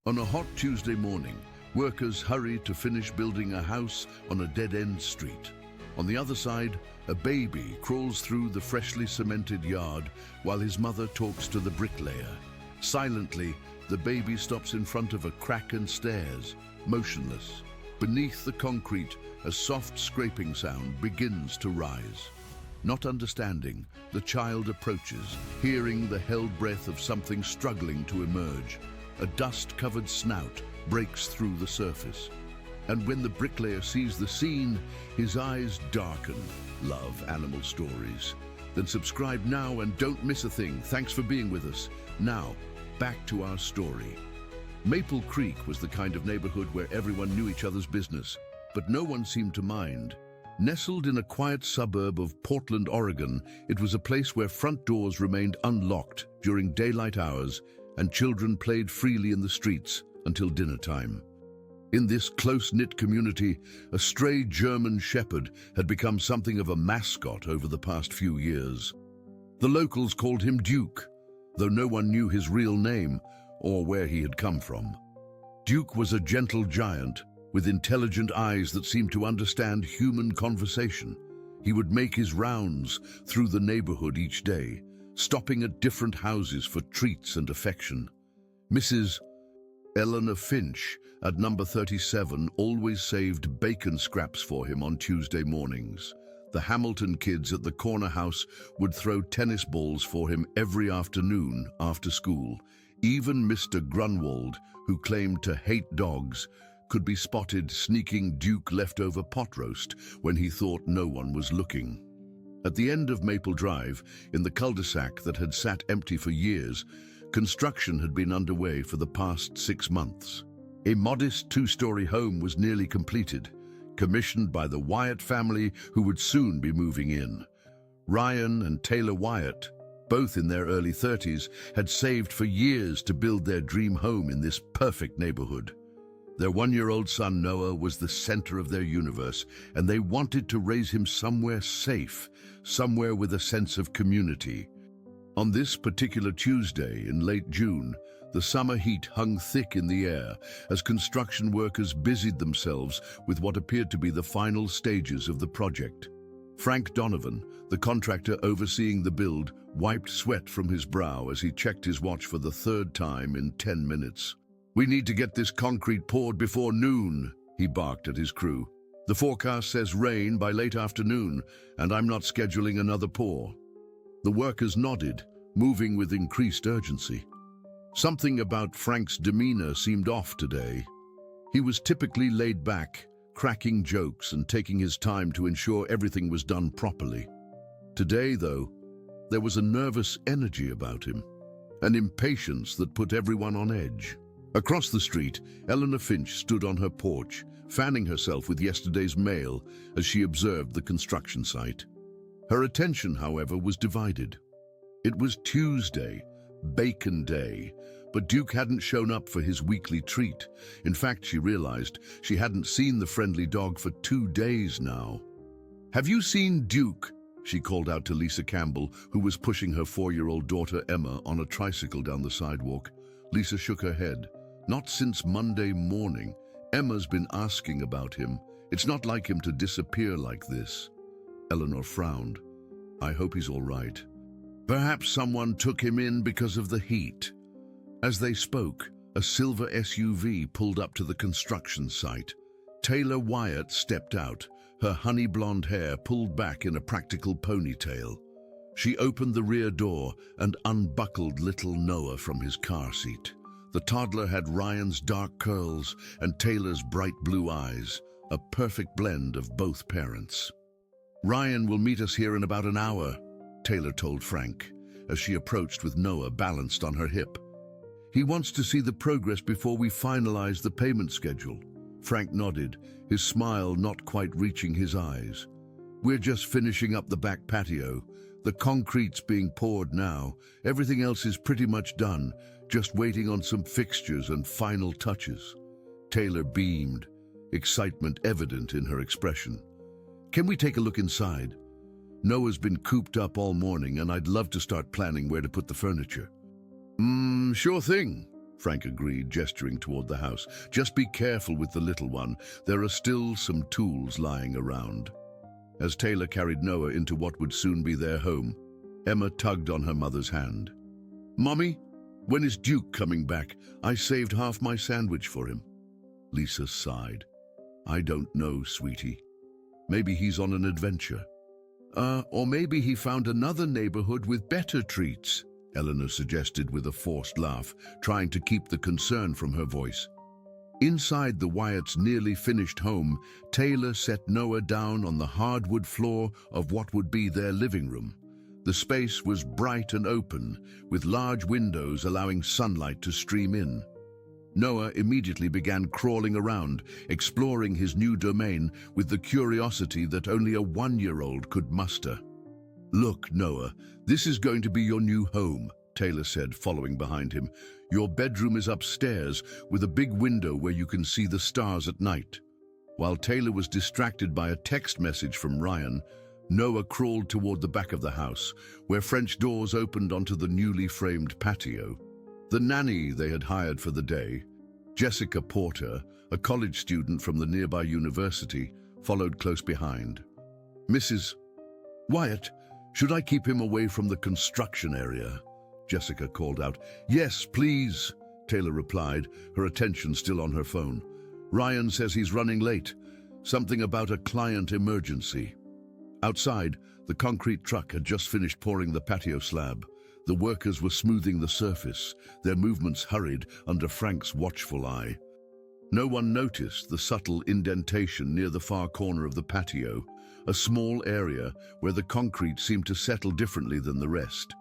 On a hot Tuesday morning, workers hurry to finish building a house on a dead-end street. On the other side, a baby crawls through the freshly cemented yard while his mother talks to the bricklayer. Silently, the baby stops in front of a crack and stares, motionless. Beneath the concrete, a soft scraping sound begins to rise. Not understanding, the child approaches, hearing the held breath of something struggling to emerge. A dust-covered snout breaks through the surface. And when the bricklayer sees the scene, his eyes darken. Love animal stories? Then subscribe now and don't miss a thing. Thanks for being with us. Now, back to our story. Maple Creek was the kind of neighborhood where everyone knew each other's business, but no one seemed to mind. Nestled in a quiet suburb of Portland, Oregon, it was a place where front doors remained unlocked during daylight hours and children played freely in the streets until dinner time. In this close-knit community, a stray German shepherd had become something of a mascot over the past few years. The locals called him Duke, though no one knew his real name or where he had come from. Duke was a gentle giant with intelligent eyes that seemed to understand human conversation. He would make his rounds through the neighborhood each day, stopping at different houses for treats and affection. Mrs. Eleanor Finch at number 37 always saved bacon scraps for him on Tuesday mornings. The Hamilton kids at the corner house would throw tennis balls for him every afternoon after school. Even Mr. Grunwald, who claimed to hate dogs, could be spotted sneaking Duke leftover pot roast when he thought no one was looking. At the end of Maple Drive, in the cul-de-sac that had sat empty for years, construction had been underway for the past 6 months. A modest 2-story home was nearly completed, commissioned by the Wyatt family who would soon be moving in. Ryan and Taylor Wyatt, both in their early 30s, had saved for years to build their dream home in this perfect neighborhood. Their 1-year-old son Noah was the center of their universe, and they wanted to raise him somewhere safe, somewhere with a sense of community. On this particular Tuesday in late June, the summer heat hung thick in the air as construction workers busied themselves with what appeared to be the final stages of the project. Frank Donovan, the contractor overseeing the build, wiped sweat from his brow as he checked his watch for the 3rd time in 10 minutes. "We need to get this concrete poured before noon," he barked at his crew. "The forecast says rain by late afternoon, and I'm not scheduling another pour." The workers nodded, moving with increased urgency. Something about Frank's demeanor seemed off today. He was typically laid back, cracking jokes and taking his time to ensure everything was done properly. Today, though, there was a nervous energy about him, an impatience that put everyone on edge. Across the street, Eleanor Finch stood on her porch, fanning herself with yesterday's mail as she observed the construction site. Her attention, however, was divided. It was Tuesday, Bacon Day, but Duke hadn't shown up for his weekly treat. In fact, she realized she hadn't seen the friendly dog for 2 days now. "Have you seen Duke?" she called out to Lisa Campbell, who was pushing her 4-year-old daughter Emma on a tricycle down the sidewalk. Lisa shook her head. "Not since Monday morning. Emma's been asking about him. It's not like him to disappear like this." Eleanor frowned. "I hope he's all right. Perhaps someone took him in because of the heat." As they spoke, a silver SUV pulled up to the construction site. Taylor Wyatt stepped out, her honey blonde hair pulled back in a practical ponytail. She opened the rear door and unbuckled little Noah from his car seat. The toddler had Ryan's dark curls and Taylor's bright blue eyes, a perfect blend of both parents. "Ryan will meet us here in about an hour," Taylor told Frank, as she approached with Noah balanced on her hip. "He wants to see the progress before we finalize the payment schedule." Frank nodded, his smile not quite reaching his eyes. "We're just finishing up the back patio. The concrete's being poured now. Everything else is pretty much done, just waiting on some fixtures and final touches." Taylor beamed, excitement evident in her expression. "Can we take a look inside? Noah's been cooped up all morning and I'd love to start planning where to put the furniture." Sure thing," Frank agreed, gesturing toward the house. Just be careful with the little one. There are still some tools lying around. As Taylor carried Noah into what would soon be their home, Emma tugged on her mother's hand. "Mommy, when is Duke coming back? I saved half my sandwich for him." Lisa sighed. "I don't know, sweetie. Maybe he's on an adventure. Or maybe he found another neighborhood with better treats," Eleanor suggested with a forced laugh, trying to keep the concern from her voice. Inside the Wyatts' nearly finished home, Taylor set Noah down on the hardwood floor of what would be their living room. The space was bright and open, with large windows allowing sunlight to stream in. Noah immediately began crawling around, exploring his new domain with the curiosity that only a 1-year-old could muster. "Look, Noah, this is going to be your new home," Taylor said, following behind him. "Your bedroom is upstairs, with a big window where you can see the stars at night." While Taylor was distracted by a text message from Ryan, Noah crawled toward the back of the house, where French doors opened onto the newly framed patio. The nanny they had hired for the day, Jessica Porter, a college student from the nearby university, followed close behind. "Mrs. Wyatt, should I keep him away from the construction area?" Jessica called out. "Yes, please," Taylor replied, her attention still on her phone. "Ryan says he's running late. Something about a client emergency." Outside, the concrete truck had just finished pouring the patio slab. The workers were smoothing the surface, their movements hurried under Frank's watchful eye. No one noticed the subtle indentation near the far corner of the patio, a small area where the concrete seemed to settle differently than the rest.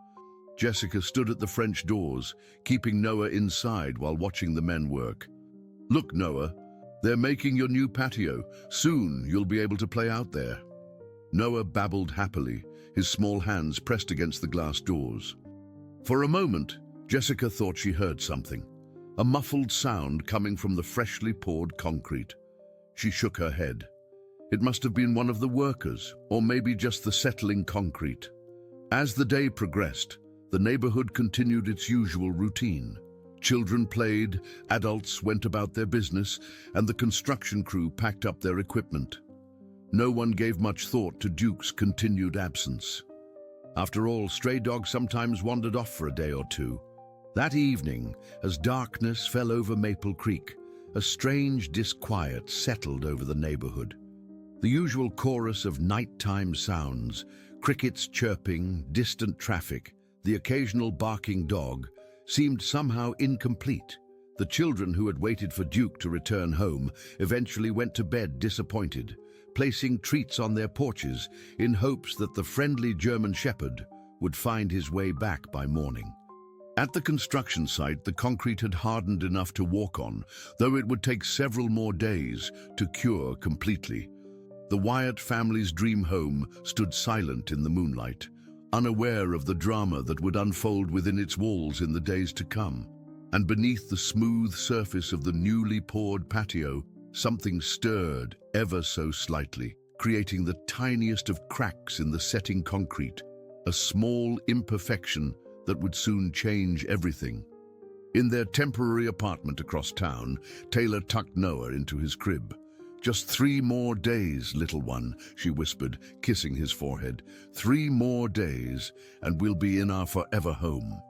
Jessica stood at the French doors, keeping Noah inside while watching the men work. "Look, Noah, they're making your new patio. Soon you'll be able to play out there." Noah babbled happily, his small hands pressed against the glass doors. For a moment, Jessica thought she heard something, a muffled sound coming from the freshly poured concrete. She shook her head. It must have been one of the workers, or maybe just the settling concrete. As the day progressed, the neighborhood continued its usual routine. Children played, adults went about their business, and the construction crew packed up their equipment. No one gave much thought to Duke's continued absence. After all, stray dogs sometimes wandered off for a day or two. That evening, as darkness fell over Maple Creek, a strange disquiet settled over the neighborhood. The usual chorus of nighttime sounds, crickets chirping, distant traffic, the occasional barking dog, seemed somehow incomplete. The children who had waited for Duke to return home eventually went to bed disappointed, placing treats on their porches in hopes that the friendly German Shepherd would find his way back by morning. At the construction site, the concrete had hardened enough to walk on, though it would take several more days to cure completely. The Wyatt family's dream home stood silent in the moonlight, unaware of the drama that would unfold within its walls in the days to come. And beneath the smooth surface of the newly poured patio, something stirred ever so slightly, creating the tiniest of cracks in the setting concrete, a small imperfection that would soon change everything. In their temporary apartment across town, Taylor tucked Noah into his crib. "Just 3 more days, little one," she whispered, kissing his forehead. 3 more days, and we'll be in our forever home."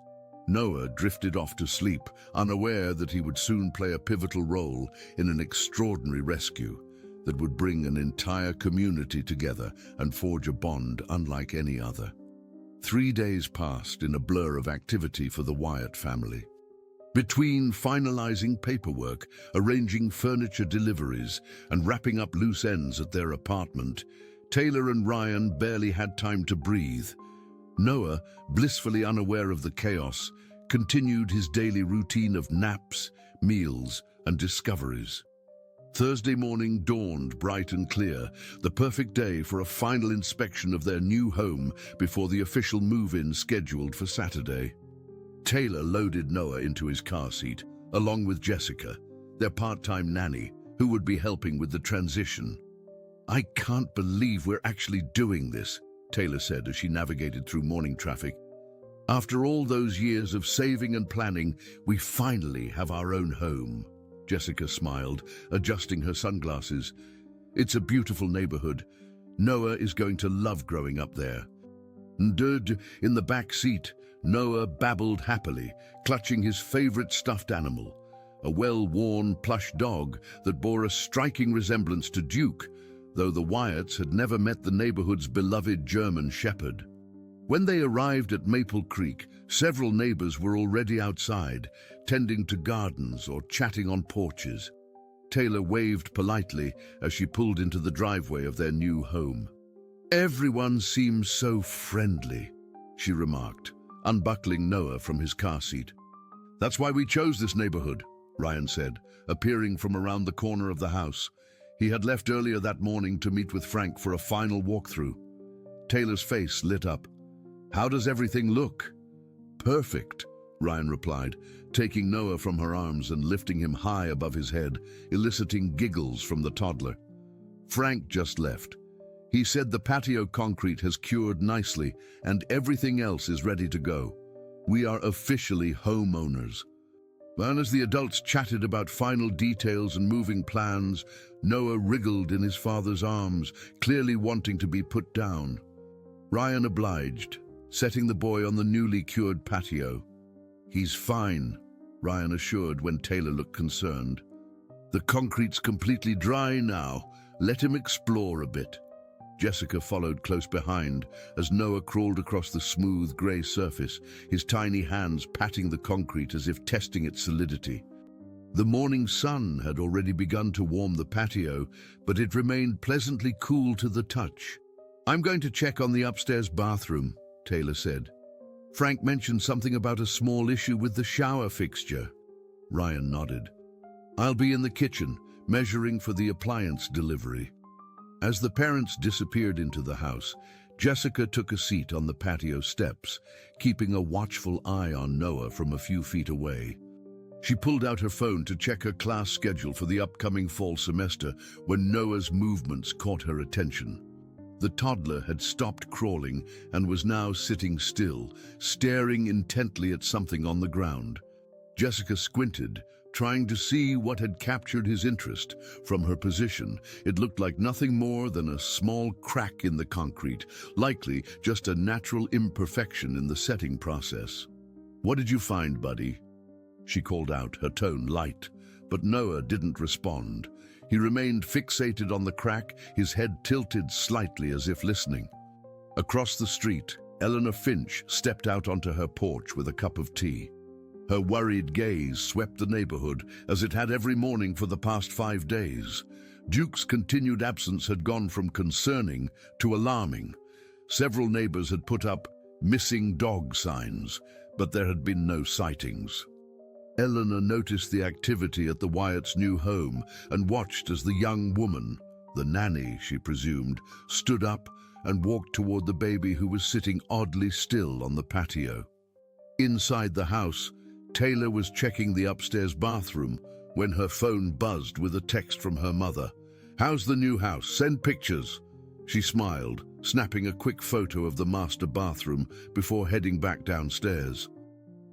Noah drifted off to sleep, unaware that he would soon play a pivotal role in an extraordinary rescue that would bring an entire community together and forge a bond unlike any other. 3 days passed in a blur of activity for the Wyatt family. Between finalizing paperwork, arranging furniture deliveries, and wrapping up loose ends at their apartment, Taylor and Ryan barely had time to breathe. Noah, blissfully unaware of the chaos, continued his daily routine of naps, meals, and discoveries. Thursday morning dawned bright and clear, the perfect day for a final inspection of their new home before the official move-in scheduled for Saturday. Taylor loaded Noah into his car seat, along with Jessica, their part-time nanny, who would be helping with the transition. "I can't believe we're actually doing this," Taylor said as she navigated through morning traffic. After all those years of saving and planning, we finally have our own home. Jessica smiled, adjusting her sunglasses. It's a beautiful neighborhood. Noah is going to love growing up there. Ndud, in the back seat, Noah babbled happily, clutching his favorite stuffed animal, a well-worn plush dog that bore a striking resemblance to Duke, though the Wyatts had never met the neighborhood's beloved German shepherd. When they arrived at Maple Creek, several neighbors were already outside, tending to gardens or chatting on porches. Taylor waved politely as she pulled into the driveway of their new home. "Everyone seems so friendly," she remarked, unbuckling Noah from his car seat. "That's why we chose this neighborhood," Ryan said, appearing from around the corner of the house. He had left earlier that morning to meet with Frank for a final walkthrough. Taylor's face lit up. "How does everything look?" "Perfect," Ryan replied, taking Noah from her arms and lifting him high above his head, eliciting giggles from the toddler. Frank just left. He said the patio concrete has cured nicely and everything else is ready to go. We are officially homeowners. And as the adults chatted about final details and moving plans, Noah wriggled in his father's arms, clearly wanting to be put down. Ryan obliged, setting the boy on the newly cured patio. "He's fine," Ryan assured when Taylor looked concerned. "The concrete's completely dry now. Let him explore a bit." Jessica followed close behind as Noah crawled across the smooth grey surface, his tiny hands patting the concrete as if testing its solidity. The morning sun had already begun to warm the patio, but it remained pleasantly cool to the touch. "I'm going to check on the upstairs bathroom," Taylor said. "Frank mentioned something about a small issue with the shower fixture." Ryan nodded. "I'll be in the kitchen, measuring for the appliance delivery." As the parents disappeared into the house, Jessica took a seat on the patio steps, keeping a watchful eye on Noah from a few feet away. She pulled out her phone to check her class schedule for the upcoming fall semester when Noah's movements caught her attention. The toddler had stopped crawling and was now sitting still, staring intently at something on the ground. Jessica squinted, trying to see what had captured his interest. From her position, it looked like nothing more than a small crack in the concrete, likely just a natural imperfection in the setting process. "What did you find, buddy?" she called out, her tone light. But Noah didn't respond. He remained fixated on the crack, his head tilted slightly as if listening. Across the street, Eleanor Finch stepped out onto her porch with a cup of tea. Her worried gaze swept the neighborhood, as it had every morning for the past 5 days. Duke's continued absence had gone from concerning to alarming. Several neighbors had put up "missing dog" signs, but there had been no sightings. Eleanor noticed the activity at the Wyatts' new home and watched as the young woman, the nanny she presumed, stood up and walked toward the baby who was sitting oddly still on the patio. Inside the house, Taylor was checking the upstairs bathroom when her phone buzzed with a text from her mother. "How's the new house? Send pictures." She smiled, snapping a quick photo of the master bathroom before heading back downstairs.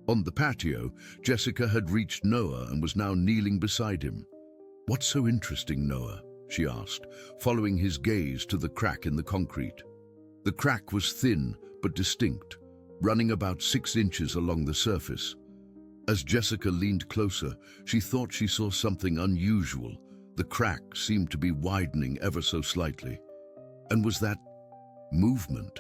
On the patio, Jessica had reached Noah and was now kneeling beside him. "What's so interesting, Noah?" she asked, following his gaze to the crack in the concrete. The crack was thin but distinct, running about 6 inches along the surface. As Jessica leaned closer, she thought she saw something unusual. The crack seemed to be widening ever so slightly. And was that movement?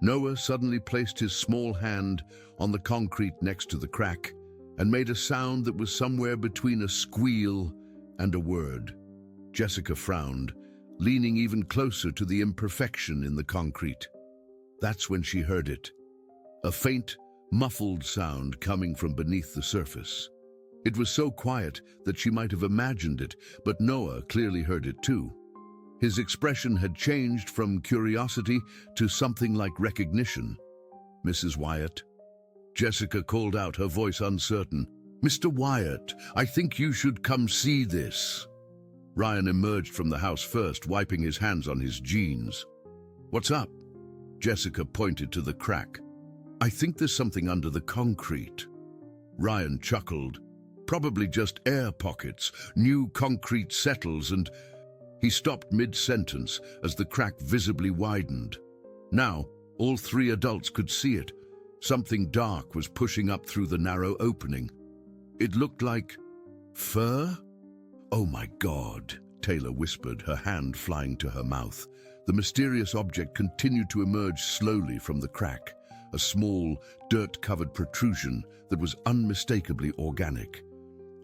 Noah suddenly placed his small hand on the concrete next to the crack and made a sound that was somewhere between a squeal and a word. Jessica frowned, leaning even closer to the imperfection in the concrete. That's when she heard it. A faint, muffled sound coming from beneath the surface. It was so quiet that she might have imagined it, but Noah clearly heard it too. His expression had changed from curiosity to something like recognition. "Mrs. Wyatt?" Jessica called out, her voice uncertain. "Mr. Wyatt, I think you should come see this." Ryan emerged from the house first, wiping his hands on his jeans. "What's up?" Jessica pointed to the crack. I think there's something under the concrete. Ryan chuckled. Probably just air pockets, new concrete settles, and he stopped mid-sentence as the crack visibly widened. Now, all three adults could see it. Something dark was pushing up through the narrow opening. It looked like fur? "Oh my God," Taylor whispered, her hand flying to her mouth. The mysterious object continued to emerge slowly from the crack, a small, dirt-covered protrusion that was unmistakably organic.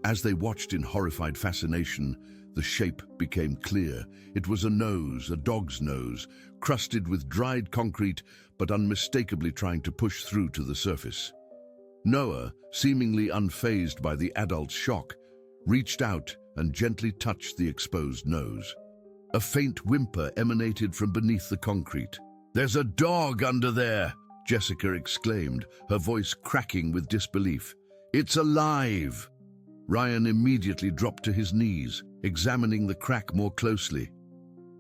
As they watched in horrified fascination, the shape became clear. It was a nose, a dog's nose, crusted with dried concrete, but unmistakably trying to push through to the surface. Noah, seemingly unfazed by the adult's shock, reached out and gently touched the exposed nose. A faint whimper emanated from beneath the concrete. "There's a dog under there!" Jessica exclaimed, her voice cracking with disbelief. "It's alive!" Ryan immediately dropped to his knees, examining the crack more closely.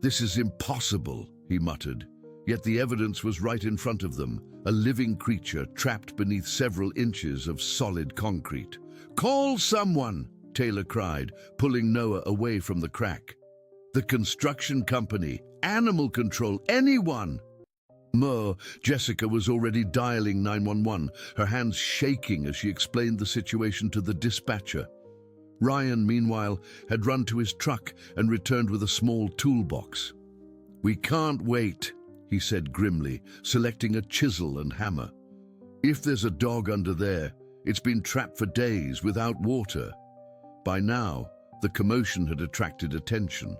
"This is impossible," he muttered. Yet the evidence was right in front of them, a living creature trapped beneath several inches of solid concrete. "Call someone!" Taylor cried, pulling Noah away from the crack. "The construction company, animal control, anyone!" Jessica was already dialing 911, her hands shaking as she explained the situation to the dispatcher. Ryan, meanwhile, had run to his truck and returned with a small toolbox. "We can't wait," he said grimly, selecting a chisel and hammer. "If there's a dog under there, it's been trapped for days without water." By now, the commotion had attracted attention.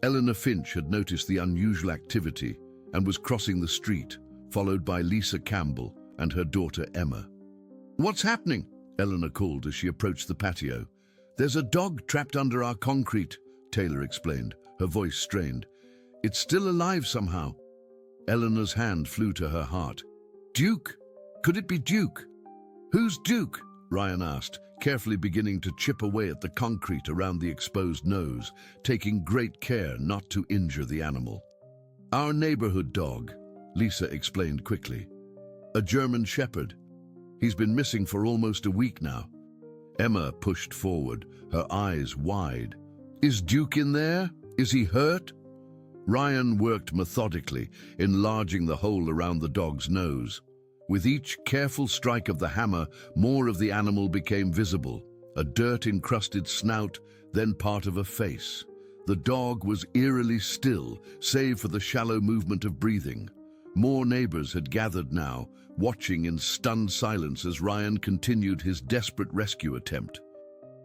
Eleanor Finch had noticed the unusual activity and was crossing the street, followed by Lisa Campbell and her daughter Emma. "What's happening?" Eleanor called as she approached the patio. "There's a dog trapped under our concrete," Taylor explained, her voice strained. "It's still alive somehow." Eleanor's hand flew to her heart. "Duke? Could it be Duke?" "Who's Duke?" Ryan asked, carefully beginning to chip away at the concrete around the exposed nose, taking great care not to injure the animal. "Our neighborhood dog," Lisa explained quickly. "A German Shepherd. He's been missing for almost a week now." Emma pushed forward, her eyes wide. "Is Duke in there? Is he hurt?" Ryan worked methodically, enlarging the hole around the dog's nose. With each careful strike of the hammer, more of the animal became visible, a dirt-encrusted snout, then part of a face. The dog was eerily still, save for the shallow movement of breathing. More neighbors had gathered now, watching in stunned silence as Ryan continued his desperate rescue attempt.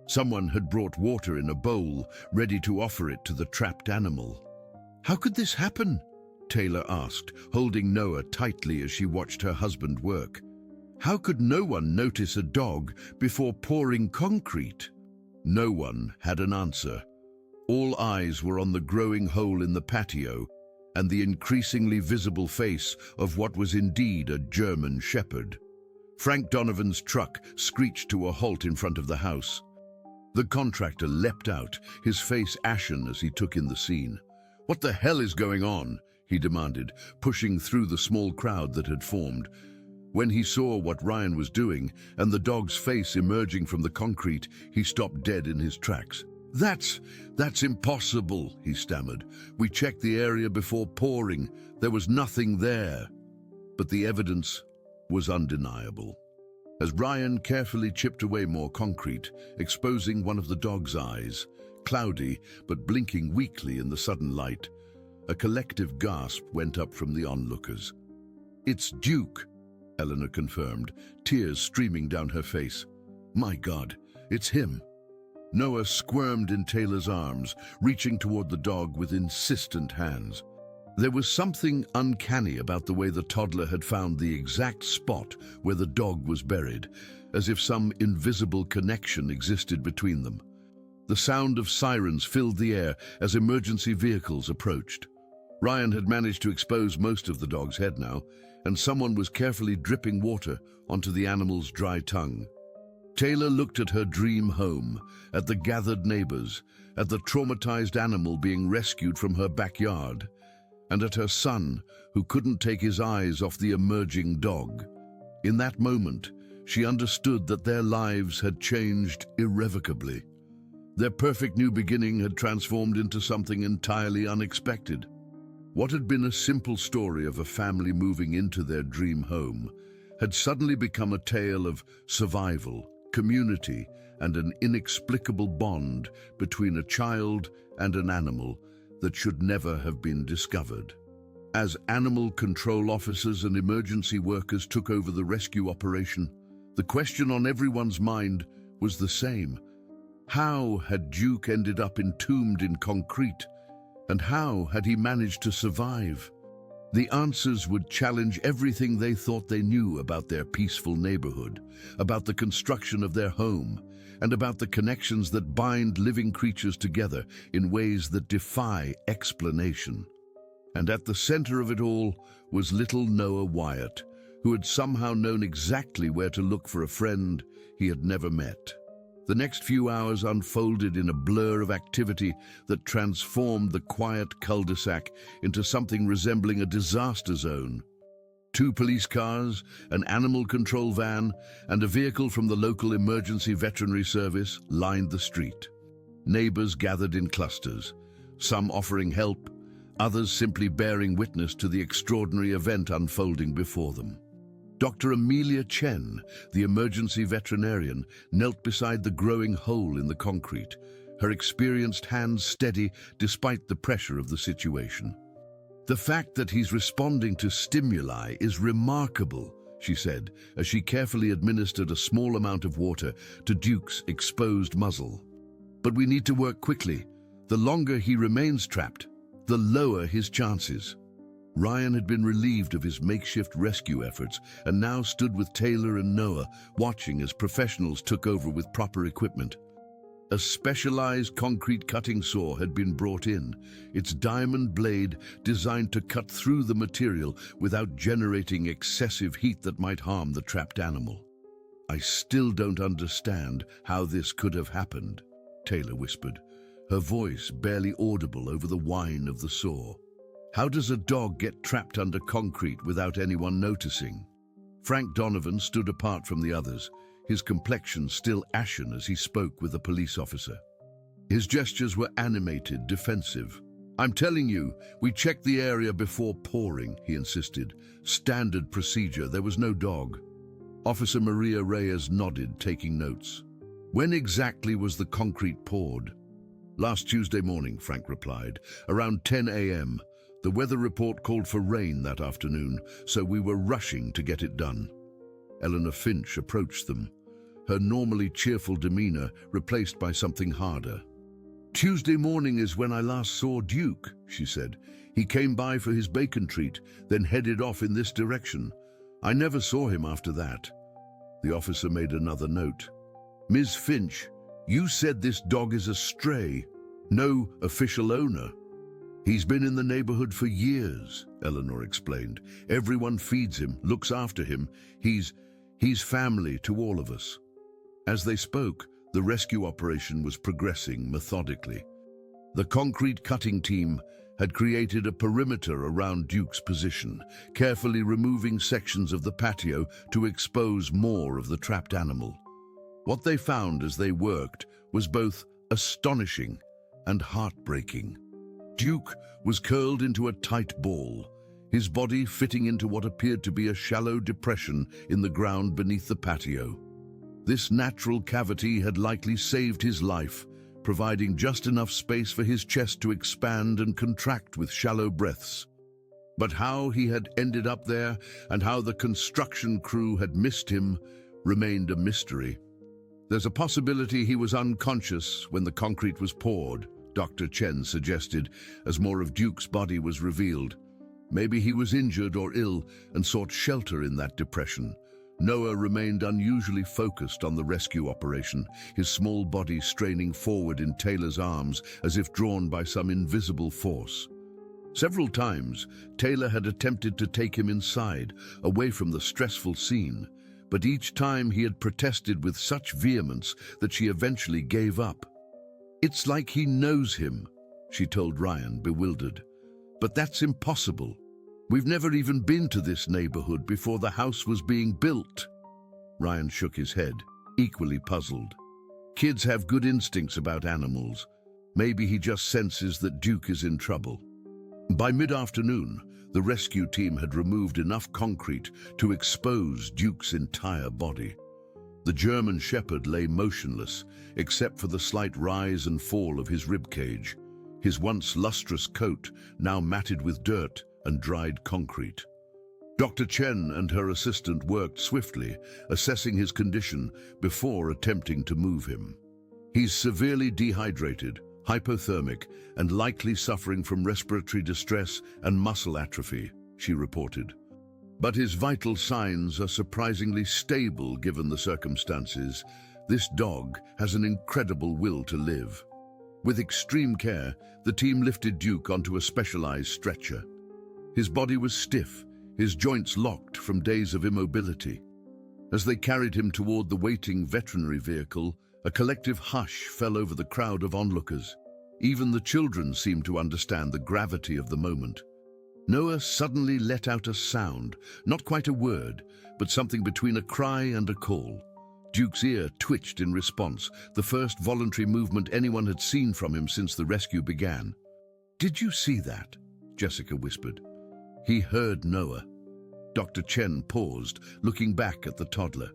Someone had brought water in a bowl, ready to offer it to the trapped animal. "How could this happen?" Taylor asked, holding Noah tightly as she watched her husband work. "How could no one notice a dog before pouring concrete?" No one had an answer. All eyes were on the growing hole in the patio and the increasingly visible face of what was indeed a German Shepherd. Frank Donovan's truck screeched to a halt in front of the house. The contractor leapt out, his face ashen as he took in the scene. "What the hell is going on?" he demanded, pushing through the small crowd that had formed. When he saw what Ryan was doing and the dog's face emerging from the concrete, he stopped dead in his tracks. That's impossible," he stammered. "We checked the area before pouring. There was nothing there." But the evidence was undeniable. As Ryan carefully chipped away more concrete, exposing one of the dog's eyes, cloudy but blinking weakly in the sudden light, a collective gasp went up from the onlookers. "It's Duke," Eleanor confirmed, tears streaming down her face. "My God, it's him." Noah squirmed in Taylor's arms, reaching toward the dog with insistent hands. There was something uncanny about the way the toddler had found the exact spot where the dog was buried, as if some invisible connection existed between them. The sound of sirens filled the air as emergency vehicles approached. Ryan had managed to expose most of the dog's head now, and someone was carefully dripping water onto the animal's dry tongue. Taylor looked at her dream home, at the gathered neighbors, at the traumatized animal being rescued from her backyard, and at her son, who couldn't take his eyes off the emerging dog. In that moment, she understood that their lives had changed irrevocably. Their perfect new beginning had transformed into something entirely unexpected. What had been a simple story of a family moving into their dream home had suddenly become a tale of survival, community, and an inexplicable bond between a child and an animal that should never have been discovered. As animal control officers and emergency workers took over the rescue operation, the question on everyone's mind was the same. How had Duke ended up entombed in concrete? And how had he managed to survive? The answers would challenge everything they thought they knew about their peaceful neighborhood, about the construction of their home, and about the connections that bind living creatures together in ways that defy explanation. And at the center of it all was little Noah Wyatt, who had somehow known exactly where to look for a friend he had never met. The next few hours unfolded in a blur of activity that transformed the quiet cul-de-sac into something resembling a disaster zone. 2 police cars, an animal control van, and a vehicle from the local emergency veterinary service lined the street. Neighbors gathered in clusters, some offering help, others simply bearing witness to the extraordinary event unfolding before them. Dr. Amelia Chen, the emergency veterinarian, knelt beside the growing hole in the concrete, her experienced hands steady despite the pressure of the situation. "The fact that he's responding to stimuli is remarkable," she said, as she carefully administered a small amount of water to Duke's exposed muzzle. "But we need to work quickly. The longer he remains trapped, the lower his chances." Ryan had been relieved of his makeshift rescue efforts and now stood with Taylor and Noah, watching as professionals took over with proper equipment. A specialized concrete cutting saw had been brought in, its diamond blade designed to cut through the material without generating excessive heat that might harm the trapped animal. "I still don't understand how this could have happened," Taylor whispered, her voice barely audible over the whine of the saw. "How does a dog get trapped under concrete without anyone noticing?" Frank Donovan stood apart from the others, his complexion still ashen as he spoke with a police officer. His gestures were animated, defensive. "I'm telling you, we checked the area before pouring," he insisted. "Standard procedure, there was no dog." Officer Maria Reyes nodded, taking notes. "When exactly was the concrete poured?" "Last Tuesday morning," Frank replied, "around 10 a.m. The weather report called for rain that afternoon, so we were rushing to get it done." Eleanor Finch approached them, her normally cheerful demeanor replaced by something harder. "Tuesday morning is when I last saw Duke," she said. "He came by for his bacon treat, then headed off in this direction. I never saw him after that." The officer made another note. "Ms. Finch, you said this dog is a stray, no official owner." "He's been in the neighborhood for years," Eleanor explained. "Everyone feeds him, looks after him. He's family to all of us." As they spoke, the rescue operation was progressing methodically. The concrete cutting team had created a perimeter around Duke's position, carefully removing sections of the patio to expose more of the trapped animal. What they found as they worked was both astonishing and heartbreaking. Duke was curled into a tight ball, his body fitting into what appeared to be a shallow depression in the ground beneath the patio. This natural cavity had likely saved his life, providing just enough space for his chest to expand and contract with shallow breaths. But how he had ended up there and how the construction crew had missed him remained a mystery. "There's a possibility he was unconscious when the concrete was poured," Dr. Chen suggested, as more of Duke's body was revealed. "Maybe he was injured or ill and sought shelter in that depression." Noah remained unusually focused on the rescue operation, his small body straining forward in Taylor's arms as if drawn by some invisible force. Several times, Taylor had attempted to take him inside, away from the stressful scene, but each time he had protested with such vehemence that she eventually gave up. "It's like he knows him," she told Ryan, bewildered. "But that's impossible." We've never even been to this neighborhood before the house was being built. Ryan shook his head, equally puzzled. Kids have good instincts about animals. Maybe he just senses that Duke is in trouble. By mid-afternoon, the rescue team had removed enough concrete to expose Duke's entire body. The German shepherd lay motionless, except for the slight rise and fall of his ribcage, his once lustrous coat now matted with dirt and dried concrete. Dr. Chen and her assistant worked swiftly, assessing his condition before attempting to move him. He's severely dehydrated, hypothermic, and likely suffering from respiratory distress and muscle atrophy, she reported. But his vital signs are surprisingly stable given the circumstances. This dog has an incredible will to live. With extreme care, the team lifted Duke onto a specialized stretcher. His body was stiff, his joints locked from days of immobility. As they carried him toward the waiting veterinary vehicle, a collective hush fell over the crowd of onlookers. Even the children seemed to understand the gravity of the moment. Noah suddenly let out a sound, not quite a word, but something between a cry and a call. Duke's ear twitched in response, the first voluntary movement anyone had seen from him since the rescue began. "Did you see that?" Jessica whispered. He heard Noah. Dr. Chen paused, looking back at the toddler.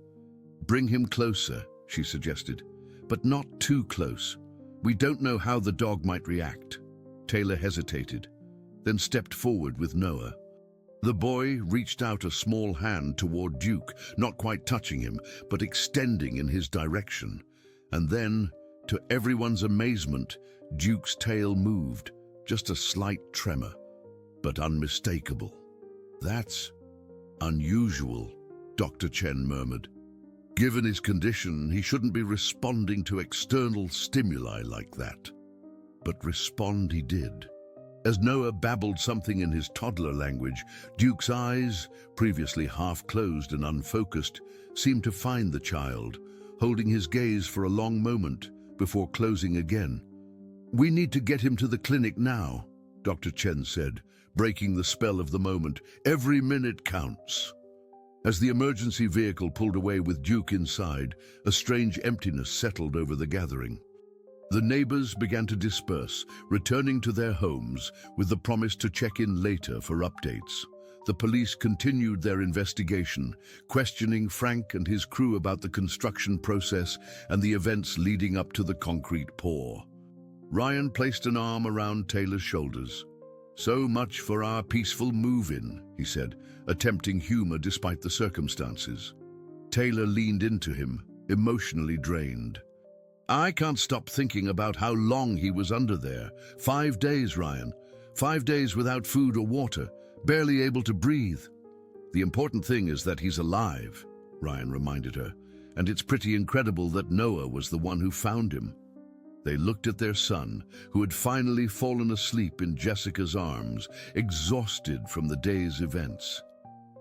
"Bring him closer," she suggested, "but not too close. We don't know how the dog might react." Taylor hesitated, then stepped forward with Noah. The boy reached out a small hand toward Duke, not quite touching him, but extending in his direction. And then, to everyone's amazement, Duke's tail moved, just a slight tremor, but unmistakable. "That's unusual," Dr. Chen murmured. "Given his condition, he shouldn't be responding to external stimuli like that." But respond he did. As Noah babbled something in his toddler language, Duke's eyes, previously half-closed and unfocused, seemed to find the child, holding his gaze for a long moment before closing again. "We need to get him to the clinic now," Dr. Chen said, breaking the spell of the moment. "Every minute counts." As the emergency vehicle pulled away with Duke inside, a strange emptiness settled over the gathering. The neighbors began to disperse, returning to their homes with the promise to check in later for updates. The police continued their investigation, questioning Frank and his crew about the construction process and the events leading up to the concrete pour. Ryan placed an arm around Taylor's shoulders. "So much for our peaceful move-in," he said, attempting humor despite the circumstances. Taylor leaned into him, emotionally drained. "I can't stop thinking about how long he was under there. 5 days, Ryan. 5 days without food or water, barely able to breathe." "The important thing is that he's alive," Ryan reminded her, "and it's pretty incredible that Noah was the one who found him." They looked at their son, who had finally fallen asleep in Jessica's arms, exhausted from the day's events.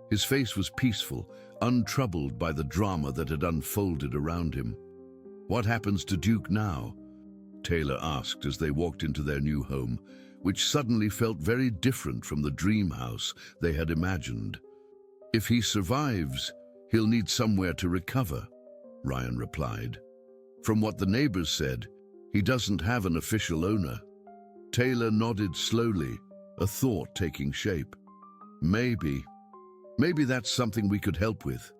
His face was peaceful, untroubled by the drama that had unfolded around him. "What happens to Duke now?" Taylor asked as they walked into their new home, which suddenly felt very different from the dream house they had imagined. "If he survives, he'll need somewhere to recover," Ryan replied. "From what the neighbors said, he doesn't have an official owner." Taylor nodded slowly, a thought taking shape. Maybe that's something we could help with."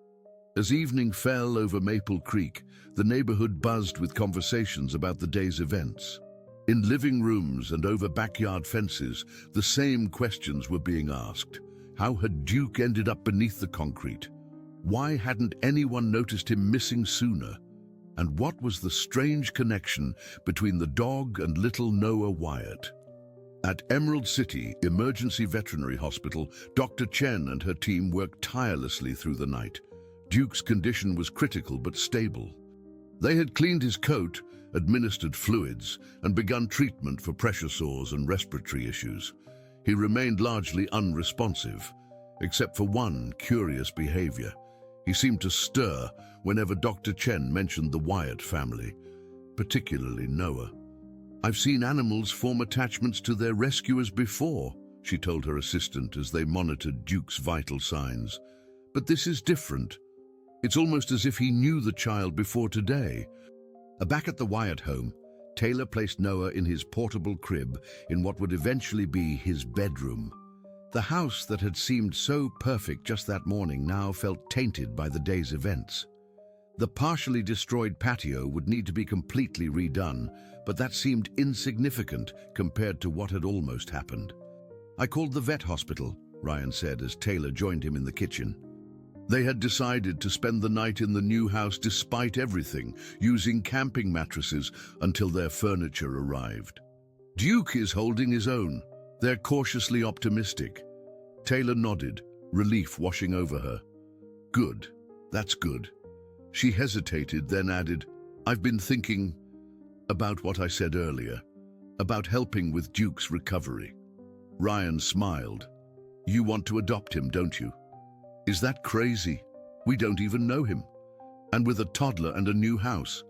As evening fell over Maple Creek, the neighborhood buzzed with conversations about the day's events. In living rooms and over backyard fences, the same questions were being asked. How had Duke ended up beneath the concrete? Why hadn't anyone noticed him missing sooner? And what was the strange connection between the dog and little Noah Wyatt? At Emerald City Emergency Veterinary Hospital, Dr. Chen and her team worked tirelessly through the night. Duke's condition was critical but stable. They had cleaned his coat, administered fluids, and begun treatment for pressure sores and respiratory issues. He remained largely unresponsive, except for one curious behavior. He seemed to stir whenever Dr. Chen mentioned the Wyatt family, particularly Noah. "I've seen animals form attachments to their rescuers before," she told her assistant as they monitored Duke's vital signs. But this is different. It's almost as if he knew the child before today. Back at the Wyatt home, Taylor placed Noah in his portable crib in what would eventually be his bedroom. The house that had seemed so perfect just that morning now felt tainted by the day's events. The partially destroyed patio would need to be completely redone, but that seemed insignificant compared to what had almost happened. "I called the vet hospital," Ryan said as Taylor joined him in the kitchen. They had decided to spend the night in the new house despite everything, using camping mattresses until their furniture arrived. "Duke is holding his own. They're cautiously optimistic." Taylor nodded, relief washing over her. "Good. That's good." She hesitated, then added, "I've been thinking about what I said earlier, about helping with Duke's recovery." Ryan smiled. "You want to adopt him, don't you?" "Is that crazy? We don't even know him. And with a toddler and a new house."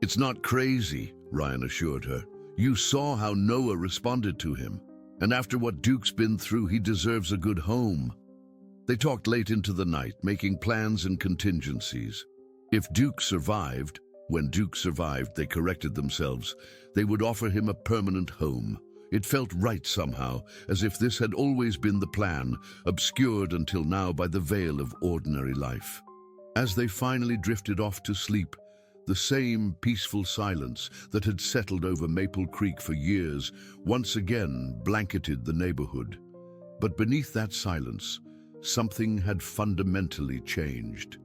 "It's not crazy," Ryan assured her. "You saw how Noah responded to him. And after what Duke's been through, he deserves a good home." They talked late into the night, making plans and contingencies. If Duke survived, when Duke survived, they corrected themselves, they would offer him a permanent home. It felt right somehow, as if this had always been the plan, obscured until now by the veil of ordinary life. As they finally drifted off to sleep, the same peaceful silence that had settled over Maple Creek for years once again blanketed the neighborhood. But beneath that silence, something had fundamentally changed.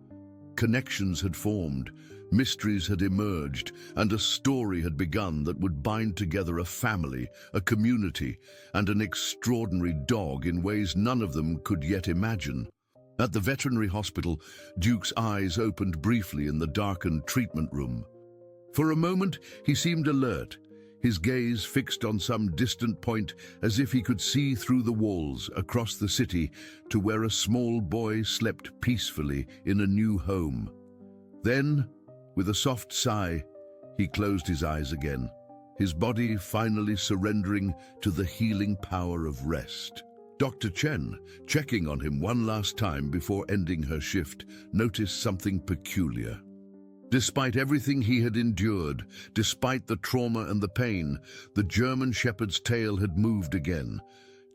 Connections had formed, mysteries had emerged, and a story had begun that would bind together a family, a community, and an extraordinary dog in ways none of them could yet imagine. At the veterinary hospital, Duke's eyes opened briefly in the darkened treatment room. For a moment, he seemed alert, his gaze fixed on some distant point as if he could see through the walls across the city to where a small boy slept peacefully in a new home. Then, with a soft sigh, he closed his eyes again, his body finally surrendering to the healing power of rest. Dr. Chen, checking on him one last time before ending her shift, noticed something peculiar. Despite everything he had endured, despite the trauma and the pain, the German Shepherd's tail had moved again.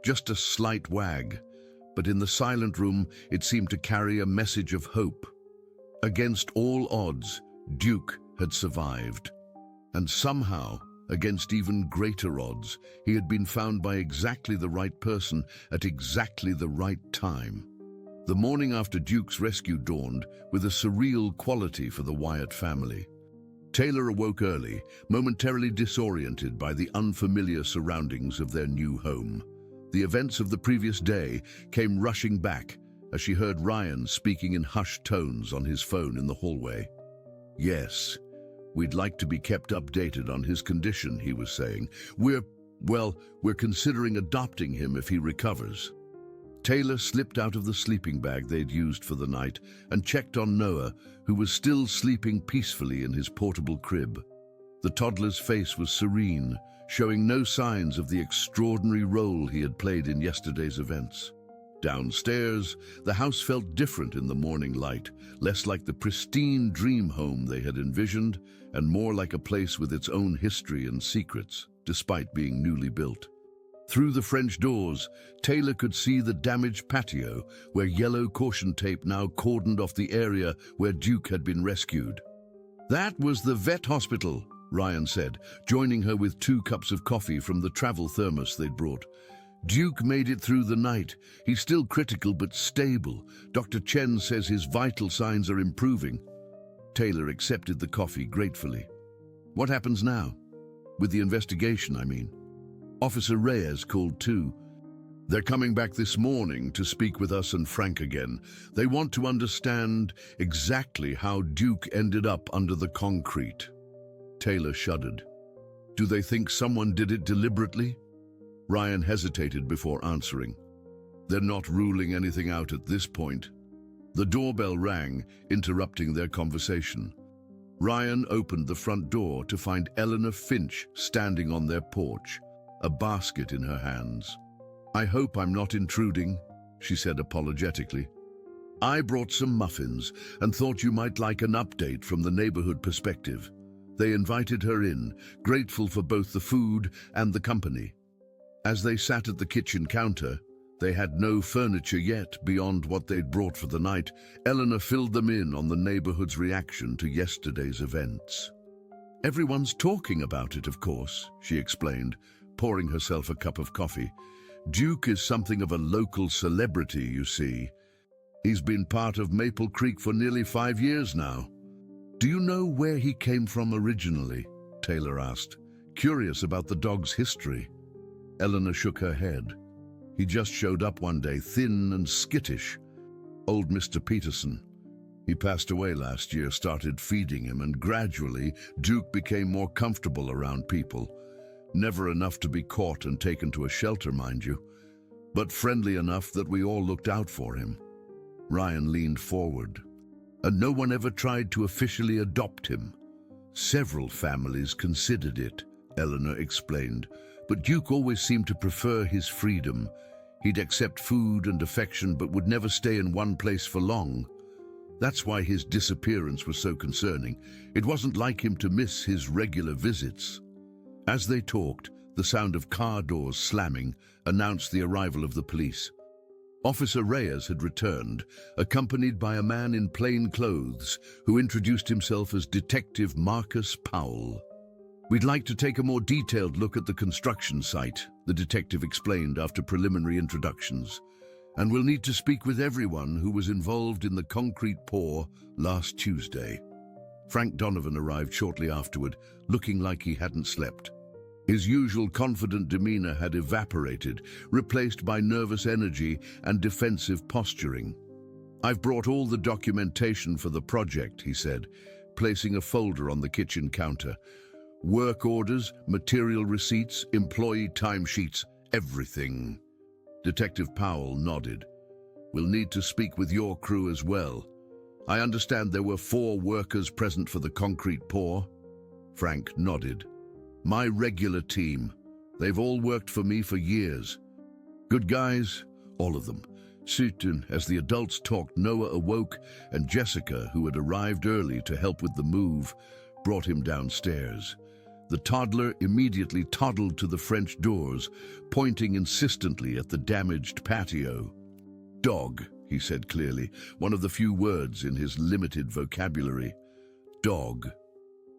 Just a slight wag, but in the silent room it seemed to carry a message of hope. Against all odds, Duke had survived. And somehow, against even greater odds, he had been found by exactly the right person at exactly the right time. The morning after Duke's rescue dawned with a surreal quality for the Wyatt family. Taylor awoke early, momentarily disoriented by the unfamiliar surroundings of their new home. The events of the previous day came rushing back as she heard Ryan speaking in hushed tones on his phone in the hallway. "Yes, we'd like to be kept updated on his condition," he was saying. We're considering adopting him if he recovers." Taylor slipped out of the sleeping bag they'd used for the night and checked on Noah, who was still sleeping peacefully in his portable crib. The toddler's face was serene, showing no signs of the extraordinary role he had played in yesterday's events. Downstairs, the house felt different in the morning light, less like the pristine dream home they had envisioned, and more like a place with its own history and secrets, despite being newly built. Through the French doors, Taylor could see the damaged patio, where yellow caution tape now cordoned off the area where Duke had been rescued. "That was the vet hospital," Ryan said, joining her with 2 cups of coffee from the travel thermos they'd brought. "Duke made it through the night. He's still critical but stable. Dr. Chen says his vital signs are improving." Taylor accepted the coffee gratefully. "What happens now? With the investigation, I mean." Officer Reyes called too. "They're coming back this morning to speak with us and Frank again. They want to understand exactly how Duke ended up under the concrete." Taylor shuddered. "Do they think someone did it deliberately?" Ryan hesitated before answering. "They're not ruling anything out at this point." The doorbell rang, interrupting their conversation. Ryan opened the front door to find Eleanor Finch standing on their porch, a basket in her hands. "I hope I'm not intruding," she said apologetically. "I brought some muffins and thought you might like an update from the neighborhood perspective." They invited her in, grateful for both the food and the company. As they sat at the kitchen counter, they had no furniture yet beyond what they'd brought for the night. Eleanor filled them in on the neighborhood's reaction to yesterday's events. "Everyone's talking about it, of course," she explained, pouring herself a cup of coffee. "Duke is something of a local celebrity, you see. He's been part of Maple Creek for nearly 5 years now." "Do you know where he came from originally?" Taylor asked, curious about the dog's history. Eleanor shook her head. "He just showed up one day, thin and skittish. Old Mr. Peterson. He passed away last year, started feeding him, and gradually Duke became more comfortable around people. Never enough to be caught and taken to a shelter, mind you, but friendly enough that we all looked out for him." Ryan leaned forward. "And no one ever tried to officially adopt him?" "Several families considered it," Eleanor explained, "but Duke always seemed to prefer his freedom. He'd accept food and affection but would never stay in one place for long. That's why his disappearance was so concerning. It wasn't like him to miss his regular visits." As they talked, the sound of car doors slamming announced the arrival of the police. Officer Reyes had returned, accompanied by a man in plain clothes who introduced himself as Detective Marcus Powell. "We'd like to take a more detailed look at the construction site," the detective explained after preliminary introductions, "and we'll need to speak with everyone who was involved in the concrete pour last Tuesday." Frank Donovan arrived shortly afterward, looking like he hadn't slept. His usual confident demeanor had evaporated, replaced by nervous energy and defensive posturing. "I've brought all the documentation for the project," he said, placing a folder on the kitchen counter. "Work orders, material receipts, employee timesheets, everything." Detective Powell nodded. "We'll need to speak with your crew as well. I understand there were 4 workers present for the concrete pour?" Frank nodded. "My regular team. They've all worked for me for years. Good guys, all of them." Soon, as the adults talked, Noah awoke, and Jessica, who had arrived early to help with the move, brought him downstairs. The toddler immediately toddled to the French doors, pointing insistently at the damaged patio. "Dog," he said clearly, one of the few words in his limited vocabulary. "Dog."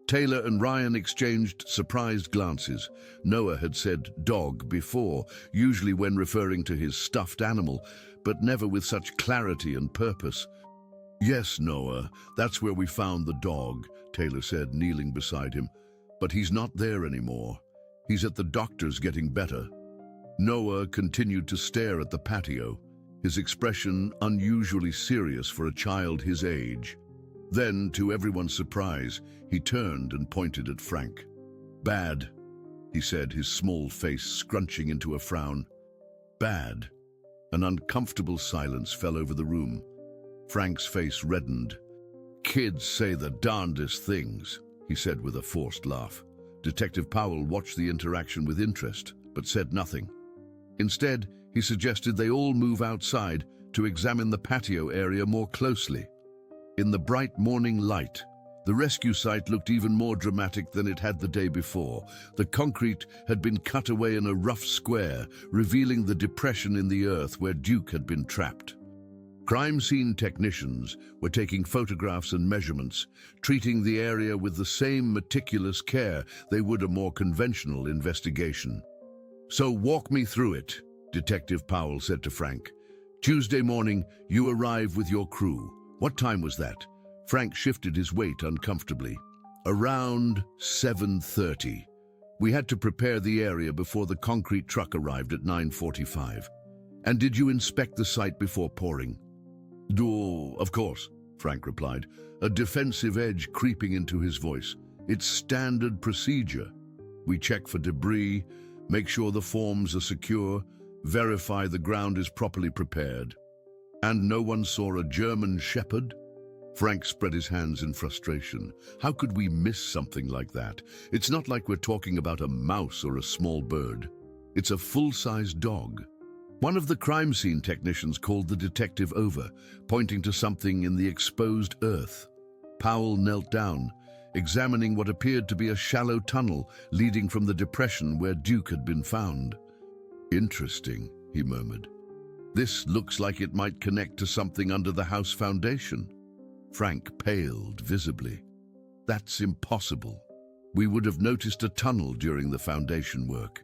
Taylor and Ryan exchanged surprised glances. Noah had said dog before, usually when referring to his stuffed animal, but never with such clarity and purpose. "Yes, Noah, that's where we found the dog," Taylor said, kneeling beside him. "But he's not there anymore. He's at the doctor's getting better." Noah continued to stare at the patio, his expression unusually serious for a child his age. Then, to everyone's surprise, he turned and pointed at Frank. "Bad," he said, his small face scrunching into a frown. "Bad." An uncomfortable silence fell over the room. Frank's face reddened. "Kids say the darndest things," he said with a forced laugh. Detective Powell watched the interaction with interest, but said nothing. Instead, he suggested they all move outside to examine the patio area more closely. In the bright morning light, the rescue site looked even more dramatic than it had the day before. The concrete had been cut away in a rough square, revealing the depression in the earth where Duke had been trapped. Crime scene technicians were taking photographs and measurements, treating the area with the same meticulous care they would a more conventional investigation. "So walk me through it," Detective Powell said to Frank. "Tuesday morning, you arrive with your crew. What time was that?" Frank shifted his weight uncomfortably. "Around 7:30. We had to prepare the area before the concrete truck arrived at 9:45. "And did you inspect the site before pouring?" "Oh, of course," Frank replied, a defensive edge creeping into his voice. "It's standard procedure. We check for debris, make sure the forms are secure, verify the ground is properly prepared." "And no one saw a German shepherd?" Frank spread his hands in frustration. "How could we miss something like that? It's not like we're talking about a mouse or a small bird. It's a full-size dog." One of the crime scene technicians called the detective over, pointing to something in the exposed earth. Powell knelt down, examining what appeared to be a shallow tunnel leading from the depression where Duke had been found. "Interesting," he murmured. "This looks like it might connect to something under the house foundation." Frank paled visibly. "That's impossible. We would have noticed a tunnel during the foundation work."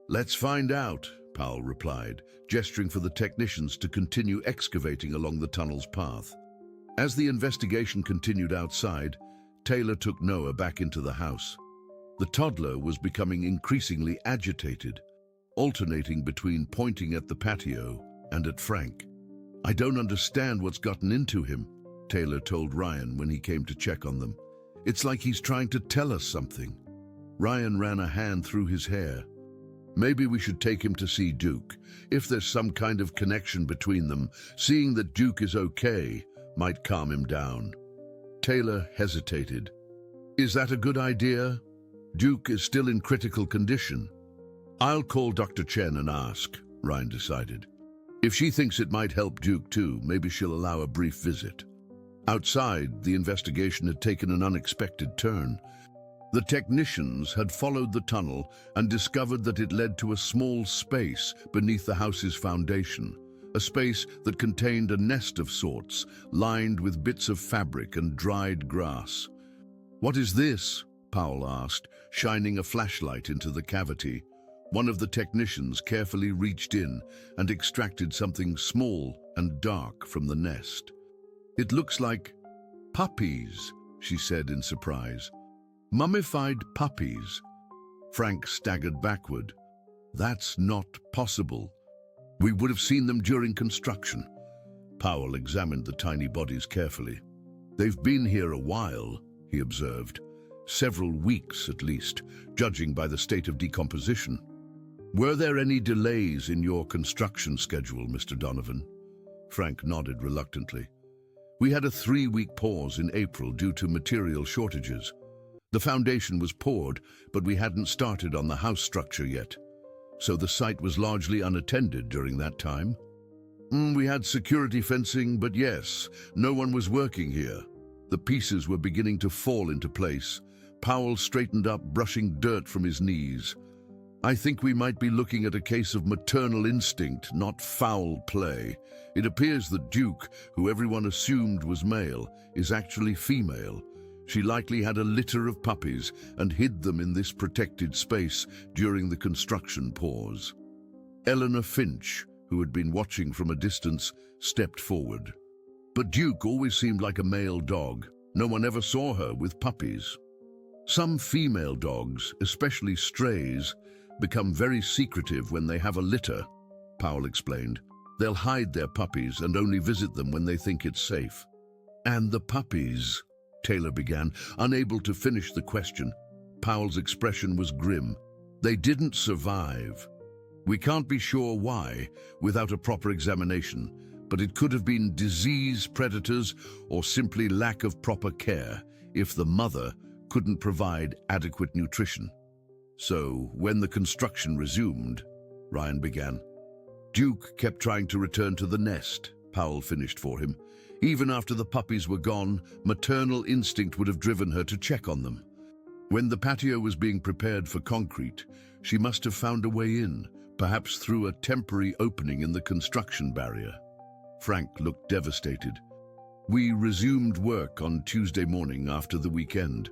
"Let's find out," Powell replied, gesturing for the technicians to continue excavating along the tunnel's path. As the investigation continued outside, Taylor took Noah back into the house. The toddler was becoming increasingly agitated, alternating between pointing at the patio and at Frank. "I don't understand what's gotten into him," Taylor told Ryan when he came to check on them. "It's like he's trying to tell us something." Ryan ran a hand through his hair. "Maybe we should take him to see Duke. If there's some kind of connection between them, seeing that Duke is okay might calm him down." Taylor hesitated. "Is that a good idea? Duke is still in critical condition." "I'll call Dr. Chen and ask," Ryan decided. "If she thinks it might help Duke too, maybe she'll allow a brief visit." Outside, the investigation had taken an unexpected turn. The technicians had followed the tunnel and discovered that it led to a small space beneath the house's foundation, a space that contained a nest of sorts, lined with bits of fabric and dried grass. "What is this?" Powell asked, shining a flashlight into the cavity. One of the technicians carefully reached in and extracted something small and dark from the nest. "It looks like puppies," she said in surprise. "Mummified puppies." Frank staggered backward. "That's not possible. We would have seen them during construction." Powell examined the tiny bodies carefully. "They've been here a while," he observed. "Several weeks at least, judging by the state of decomposition." "Were there any delays in your construction schedule, Mr. Donovan?" Frank nodded reluctantly. "We had a 3-week pause in April due to material shortages. The foundation was poured, but we hadn't started on the house structure yet. So the site was largely unattended during that time." We had security fencing, but yes, no one was working here. The pieces were beginning to fall into place." Powell straightened up, brushing dirt from his knees. "I think we might be looking at a case of maternal instinct, not foul play. It appears that Duke, who everyone assumed was male, is actually female. She likely had a litter of puppies and hid them in this protected space during the construction pause." Eleanor Finch, who had been watching from a distance, stepped forward. "But Duke always seemed like a male dog. No one ever saw her with puppies." "Some female dogs, especially strays, become very secretive when they have a litter," Powell explained. "They'll hide their puppies and only visit them when they think it's safe." "And the puppies," Taylor began, unable to finish the question. Powell's expression was grim. "They didn't survive. We can't be sure why, without a proper examination, but it could have been disease, predators, or simply lack of proper care if the mother couldn't provide adequate nutrition." "So, when the construction resumed," Ryan began. "Duke kept trying to return to the nest," Powell finished for him. "Even after the puppies were gone, maternal instinct would have driven her to check on them. When the patio was being prepared for concrete, she must have found a way in, perhaps through a temporary opening in the construction barrier." Frank looked devastated. "We resumed work on Tuesday morning after the weekend.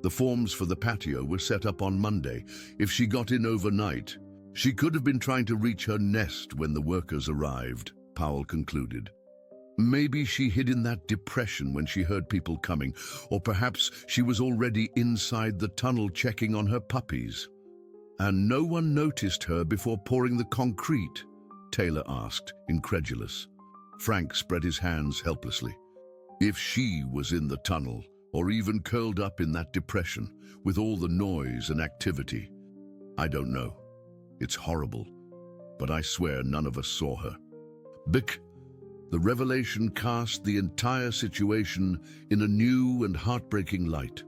The forms for the patio were set up on Monday. If she got in overnight, she could have been trying to reach her nest when the workers arrived," Powell concluded. "Maybe she hid in that depression when she heard people coming, or perhaps she was already inside the tunnel checking on her puppies." "And no one noticed her before pouring the concrete?" Taylor asked, incredulous. Frank spread his hands helplessly. "If she was in the tunnel, or even curled up in that depression, with all the noise and activity, I don't know. It's horrible, but I swear none of us saw her." The revelation cast the entire situation in a new and heartbreaking light.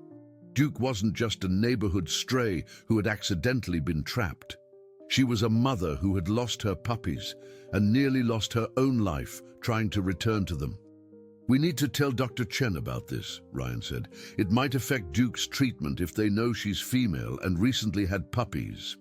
Duke wasn't just a neighborhood stray who had accidentally been trapped. She was a mother who had lost her puppies and nearly lost her own life trying to return to them. "We need to tell Dr. Chen about this," Ryan said. "It might affect Duke's treatment if they know she's female and recently had puppies."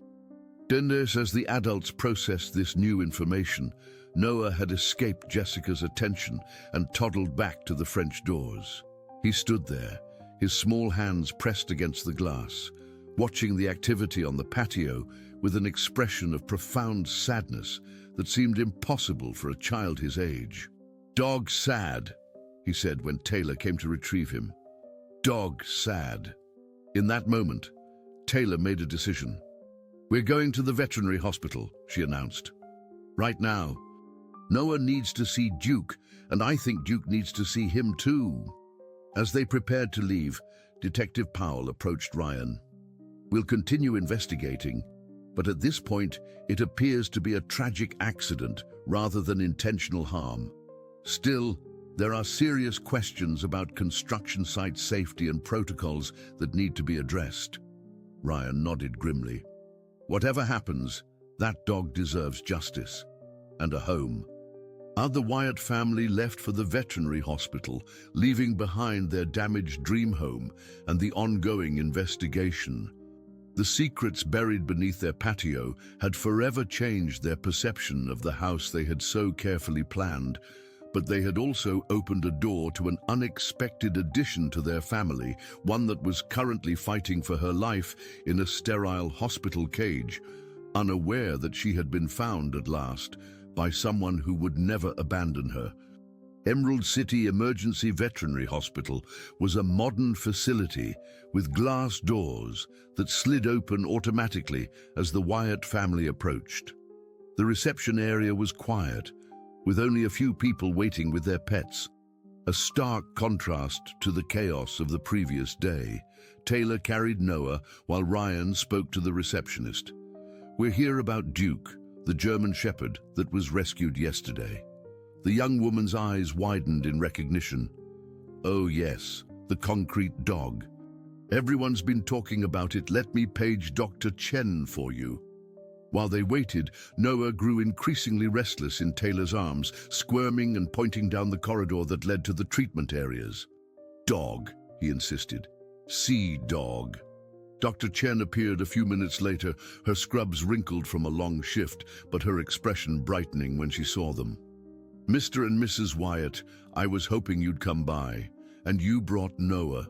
Dennis, as the adults processed this new information, Noah had escaped Jessica's attention and toddled back to the French doors. He stood there, his small hands pressed against the glass, watching the activity on the patio with an expression of profound sadness that seemed impossible for a child his age. "Dog sad," he said when Taylor came to retrieve him. "Dog sad." In that moment, Taylor made a decision. "We're going to the veterinary hospital," she announced. "Right now. Noah needs to see Duke, and I think Duke needs to see him too." As they prepared to leave, Detective Powell approached Ryan. "We'll continue investigating, but at this point, it appears to be a tragic accident rather than intentional harm. Still, there are serious questions about construction site safety and protocols that need to be addressed." Ryan nodded grimly. "Whatever happens, that dog deserves justice and a home." The Wyatt family left for the veterinary hospital, leaving behind their damaged dream home and the ongoing investigation. The secrets buried beneath their patio had forever changed their perception of the house they had so carefully planned, but they had also opened a door to an unexpected addition to their family, one that was currently fighting for her life in a sterile hospital cage, unaware that she had been found at last by someone who would never abandon her. Emerald City Emergency Veterinary Hospital was a modern facility with glass doors that slid open automatically as the Wyatt family approached. The reception area was quiet, with only a few people waiting with their pets, a stark contrast to the chaos of the previous day. Taylor carried Noah while Ryan spoke to the receptionist. "We're here about Duke, the German Shepherd that was rescued yesterday." The young woman's eyes widened in recognition. "Oh yes, the concrete dog. Everyone's been talking about it. Let me page Dr. Chen for you." While they waited, Noah grew increasingly restless in Taylor's arms, squirming and pointing down the corridor that led to the treatment areas. "Dog," he insisted. "Sea dog." Dr. Chen appeared a few minutes later, her scrubs wrinkled from a long shift, but her expression brightening when she saw them. "Mr. and Mrs. Wyatt, I was hoping you'd come by, and you brought Noah."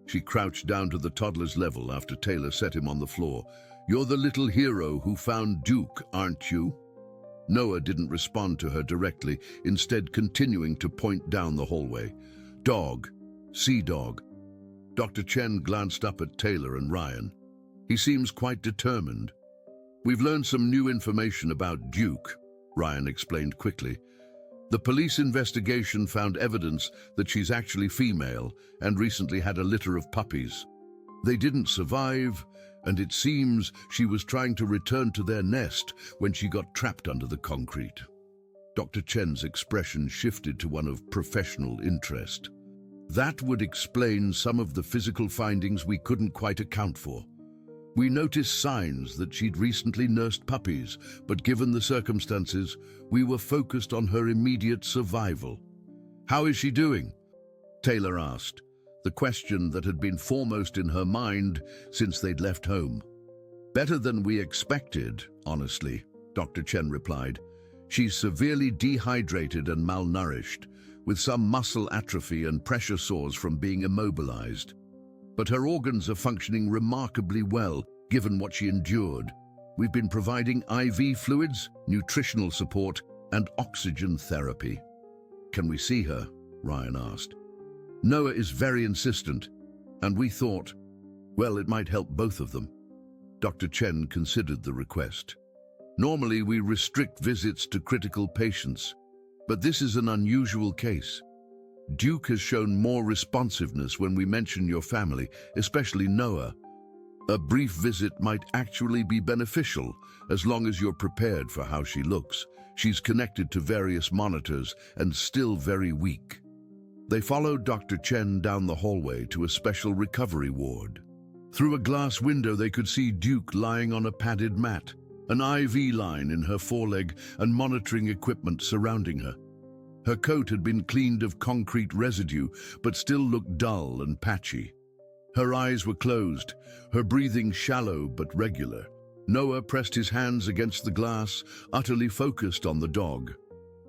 She crouched down to the toddler's level after Taylor set him on the floor. "You're the little hero who found Duke, aren't you?" Noah didn't respond to her directly, instead continuing to point down the hallway. "Dog, sea dog." Dr. Chen glanced up at Taylor and Ryan. "He seems quite determined." "We've learned some new information about Duke," Ryan explained quickly. "The police investigation found evidence that she's actually female and recently had a litter of puppies. They didn't survive, and it seems she was trying to return to their nest when she got trapped under the concrete." Dr. Chen's expression shifted to one of professional interest. "That would explain some of the physical findings we couldn't quite account for. We noticed signs that she'd recently nursed puppies, but given the circumstances, we were focused on her immediate survival." "How is she doing?" Taylor asked, the question that had been foremost in her mind since they'd left home. "Better than we expected, honestly," Dr. Chen replied. "She's severely dehydrated and malnourished, with some muscle atrophy and pressure sores from being immobilized. But her organs are functioning remarkably well, given what she endured. We've been providing IV fluids, nutritional support, and oxygen therapy." "Can we see her?" Ryan asked. "Noah is very insistent, and we thought, well, it might help both of them." Dr. Chen considered the request. "Normally, we restrict visits to critical patients, but this is an unusual case. Duke has shown more responsiveness when we mention your family, especially Noah. A brief visit might actually be beneficial, as long as you're prepared for how she looks. She's connected to various monitors and still very weak." They followed Dr. Chen down the hallway to a special recovery ward. Through a glass window, they could see Duke lying on a padded mat, an IV line in her foreleg and monitoring equipment surrounding her. Her coat had been cleaned of concrete residue, but still looked dull and patchy. Her eyes were closed, her breathing shallow but regular. Noah pressed his hands against the glass, utterly focused on the dog.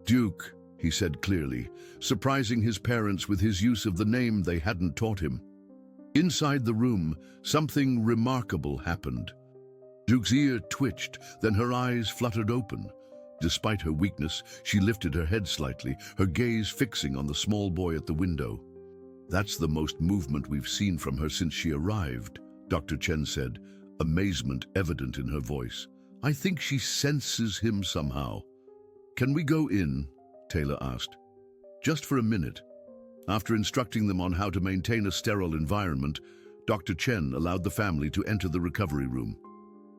"Duke," he said clearly, surprising his parents with his use of the name they hadn't taught him. Inside the room, something remarkable happened. Duke's ear twitched, then her eyes fluttered open. Despite her weakness, she lifted her head slightly, her gaze fixing on the small boy at the window. "That's the most movement we've seen from her since she arrived," Dr. Chen said, amazement evident in her voice. "I think she senses him somehow." "Can we go in?" Taylor asked. "Just for a minute." After instructing them on how to maintain a sterile environment, Dr. Chen allowed the family to enter the recovery room.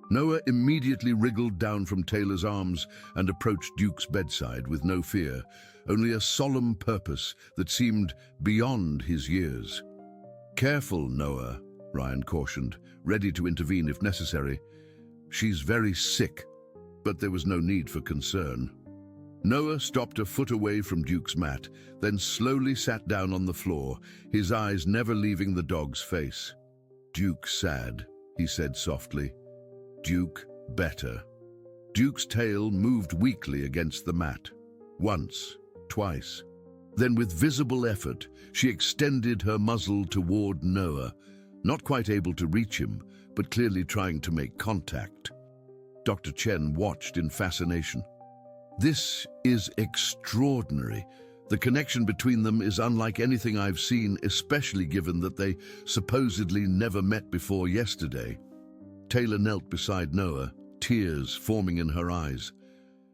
Noah immediately wriggled down from Taylor's arms and approached Duke's bedside with no fear, only a solemn purpose that seemed beyond his years. "Careful, Noah," Ryan cautioned, ready to intervene if necessary. "She's very sick," but there was no need for concern. Noah stopped a foot away from Duke's mat, then slowly sat down on the floor, his eyes never leaving the dog's face. "Duke sad," he said softly. "Duke better." Duke's tail moved weakly against the mat. Once, twice. Then with visible effort, she extended her muzzle toward Noah, not quite able to reach him, but clearly trying to make contact. Dr. Chen watched in fascination. "This is extraordinary. The connection between them is unlike anything I've seen, especially given that they supposedly never met before yesterday." Taylor knelt beside Noah, tears forming in her eyes.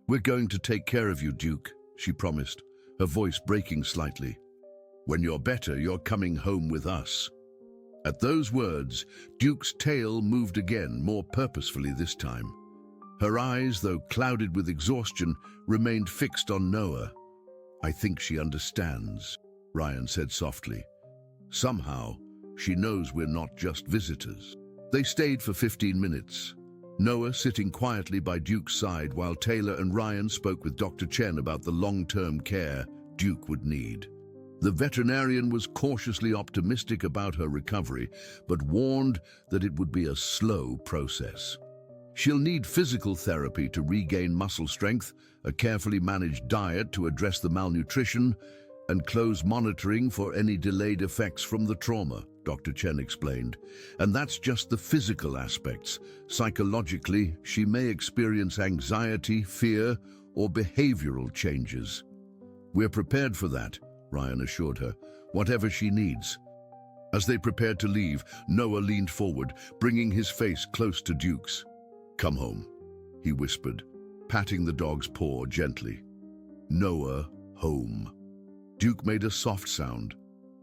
"We're going to take care of you, Duke," she promised, her voice breaking slightly. "When you're better, you're coming home with us." At those words, Duke's tail moved again, more purposefully this time. Her eyes, though clouded with exhaustion, remained fixed on Noah. "I think she understands," Ryan said softly. "Somehow, she knows we're not just visitors." They stayed for 15 minutes, Noah sitting quietly by Duke's side while Taylor and Ryan spoke with Dr. Chen about the long-term care Duke would need. The veterinarian was cautiously optimistic about her recovery, but warned that it would be a slow process. She'll need physical therapy to regain muscle strength, a carefully managed diet to address the malnutrition, and close monitoring for any delayed effects from the trauma, Dr. Chen explained. And that's just the physical aspects. Psychologically, she may experience anxiety, fear, or behavioral changes. "We're prepared for that," Ryan assured her, "whatever she needs." As they prepared to leave, Noah leaned forward, bringing his face close to Duke's. "Come home," he whispered, patting the dog's paw gently. "Noah, home." Duke made a soft sound,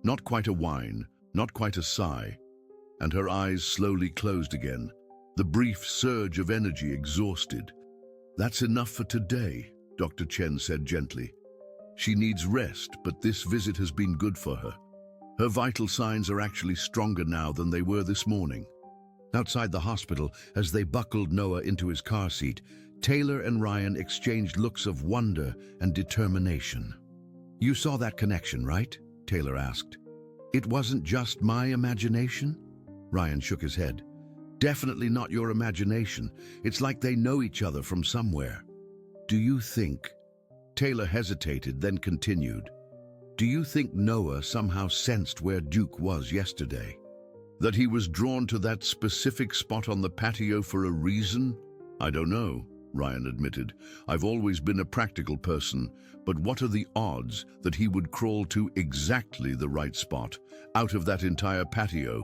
not quite a whine, not quite a sigh, and her eyes slowly closed again, the brief surge of energy exhausted. "That's enough for today," Dr. Chen said gently. "She needs rest, but this visit has been good for her. Her vital signs are actually stronger now than they were this morning." Outside the hospital, as they buckled Noah into his car seat, Taylor and Ryan exchanged looks of wonder and determination. "You saw that connection, right?" Taylor asked. "It wasn't just my imagination?" Ryan shook his head. "Definitely not your imagination. It's like they know each other from somewhere." "Do you think—" Taylor hesitated, then continued. "Do you think Noah somehow sensed where Duke was yesterday? That he was drawn to that specific spot on the patio for a reason?" "I don't know," Ryan admitted. "I've always been a practical person, but what are the odds that he would crawl to exactly the right spot, out of that entire patio?"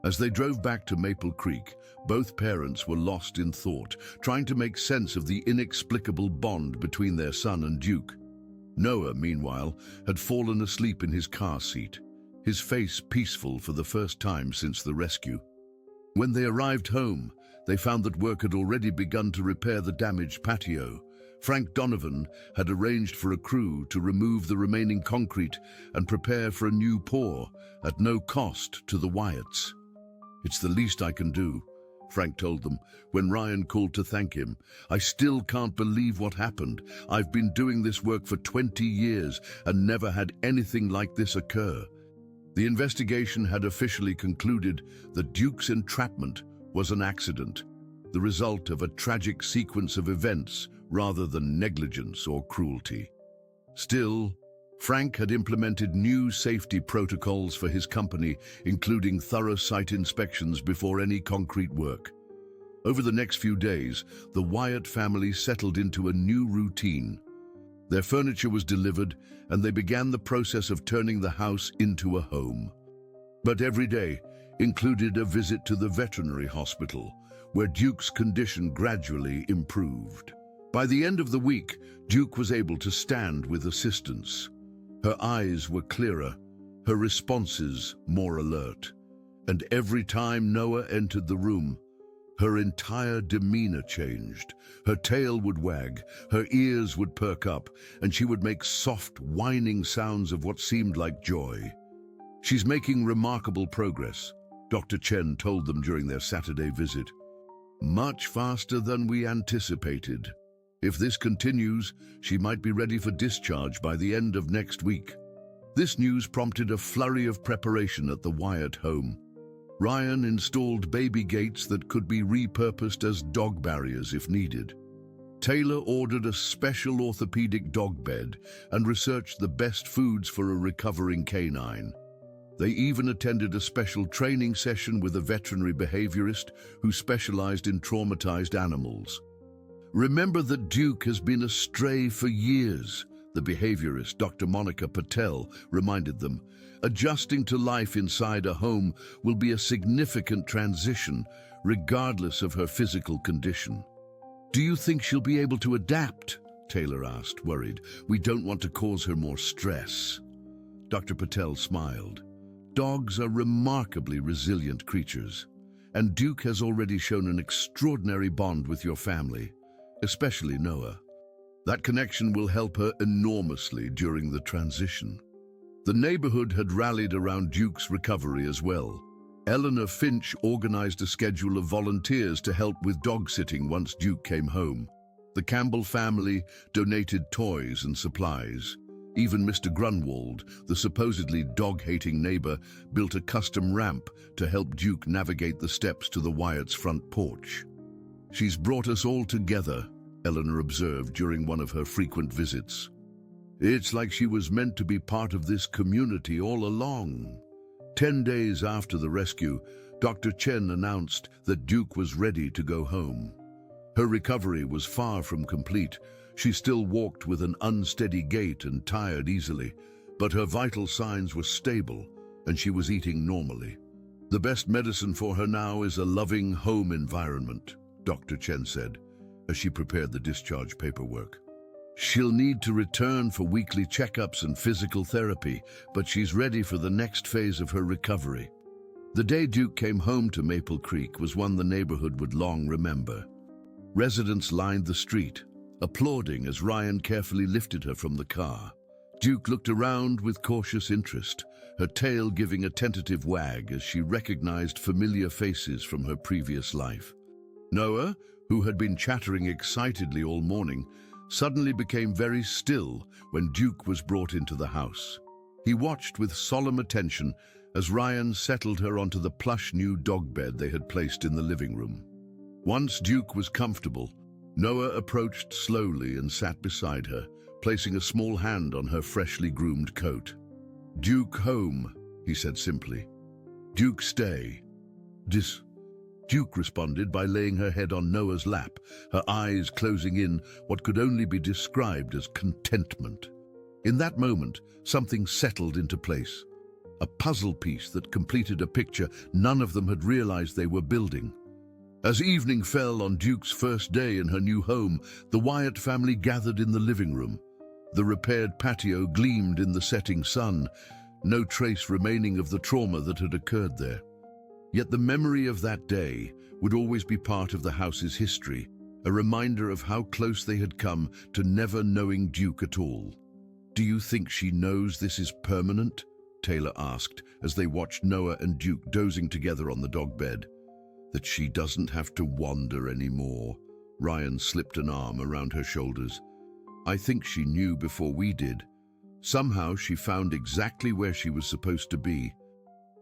As they drove back to Maple Creek, both parents were lost in thought, trying to make sense of the inexplicable bond between their son and Duke. Noah, meanwhile, had fallen asleep in his car seat, his face peaceful for the first time since the rescue. When they arrived home, they found that work had already begun to repair the damaged patio. Frank Donovan had arranged for a crew to remove the remaining concrete and prepare for a new pour at no cost to the Wyatts. "It's the least I can do," Frank told them when Ryan called to thank him. "I still can't believe what happened. I've been doing this work for 20 years and never had anything like this occur." The investigation had officially concluded that Duke's entrapment was an accident, the result of a tragic sequence of events rather than negligence or cruelty. Still, Frank had implemented new safety protocols for his company, including thorough site inspections before any concrete work. Over the next few days, the Wyatt family settled into a new routine. Their furniture was delivered, and they began the process of turning the house into a home. But every day included a visit to the veterinary hospital, where Duke's condition gradually improved. By the end of the week, Duke was able to stand with assistance. Her eyes were clearer, her responses more alert, and every time Noah entered the room, her entire demeanor changed. Her tail would wag, her ears would perk up, and she would make soft, whining sounds of what seemed like joy. "She's making remarkable progress," Dr. Chen told them during their Saturday visit. "Much faster than we anticipated. If this continues, she might be ready for discharge by the end of next week." This news prompted a flurry of preparation at the Wyatt home. Ryan installed baby gates that could be repurposed as dog barriers if needed. Taylor ordered a special orthopedic dog bed and researched the best foods for a recovering canine. They even attended a special training session with a veterinary behaviorist who specialized in traumatized animals. "Remember that Duke has been a stray for years," the behaviorist, Dr. Monica Patel, reminded them. "Adjusting to life inside a home will be a significant transition, regardless of her physical condition." "Do you think she'll be able to adapt?" Taylor asked, worried. "We don't want to cause her more stress." Dr. Patel smiled. "Dogs are remarkably resilient creatures, and Duke has already shown an extraordinary bond with your family, especially Noah. That connection will help her enormously during the transition." The neighborhood had rallied around Duke's recovery as well. Eleanor Finch organized a schedule of volunteers to help with dog sitting once Duke came home. The Campbell family donated toys and supplies. Even Mr. Grunwald, the supposedly dog-hating neighbor, built a custom ramp to help Duke navigate the steps to the Wyatt's front porch. "She's brought us all together," Eleanor observed during one of her frequent visits. "It's like she was meant to be part of this community all along." 10 days after the rescue, Dr. Chen announced that Duke was ready to go home. Her recovery was far from complete. She still walked with an unsteady gait and tired easily, but her vital signs were stable and she was eating normally. "The best medicine for her now is a loving home environment," Dr. Chen said, as she prepared the discharge paperwork. "She'll need to return for weekly checkups and physical therapy, but she's ready for the next phase of her recovery." The day Duke came home to Maple Creek was one the neighborhood would long remember. Residents lined the street, applauding as Ryan carefully lifted her from the car. Duke looked around with cautious interest, her tail giving a tentative wag as she recognized familiar faces from her previous life. Noah, who had been chattering excitedly all morning, suddenly became very still when Duke was brought into the house. He watched with solemn attention as Ryan settled her onto the plush new dog bed they had placed in the living room. Once Duke was comfortable, Noah approached slowly and sat beside her, placing a small hand on her freshly groomed coat. "Duke home," he said simply. "Duke stay." Duke responded by laying her head on Noah's lap, her eyes closing in what could only be described as contentment. In that moment, something settled into place, a puzzle piece that completed a picture none of them had realized they were building. As evening fell on Duke's first day in her new home, the Wyatt family gathered in the living room. The repaired patio gleamed in the setting sun, no trace remaining of the trauma that had occurred there. Yet the memory of that day would always be part of the house's history, a reminder of how close they had come to never knowing Duke at all. "Do you think she knows this is permanent?" Taylor asked as they watched Noah and Duke dozing together on the dog bed. that she doesn't have to wander anymore. Ryan slipped an arm around her shoulders. I think she knew before we did. Somehow she found exactly where she was supposed to be.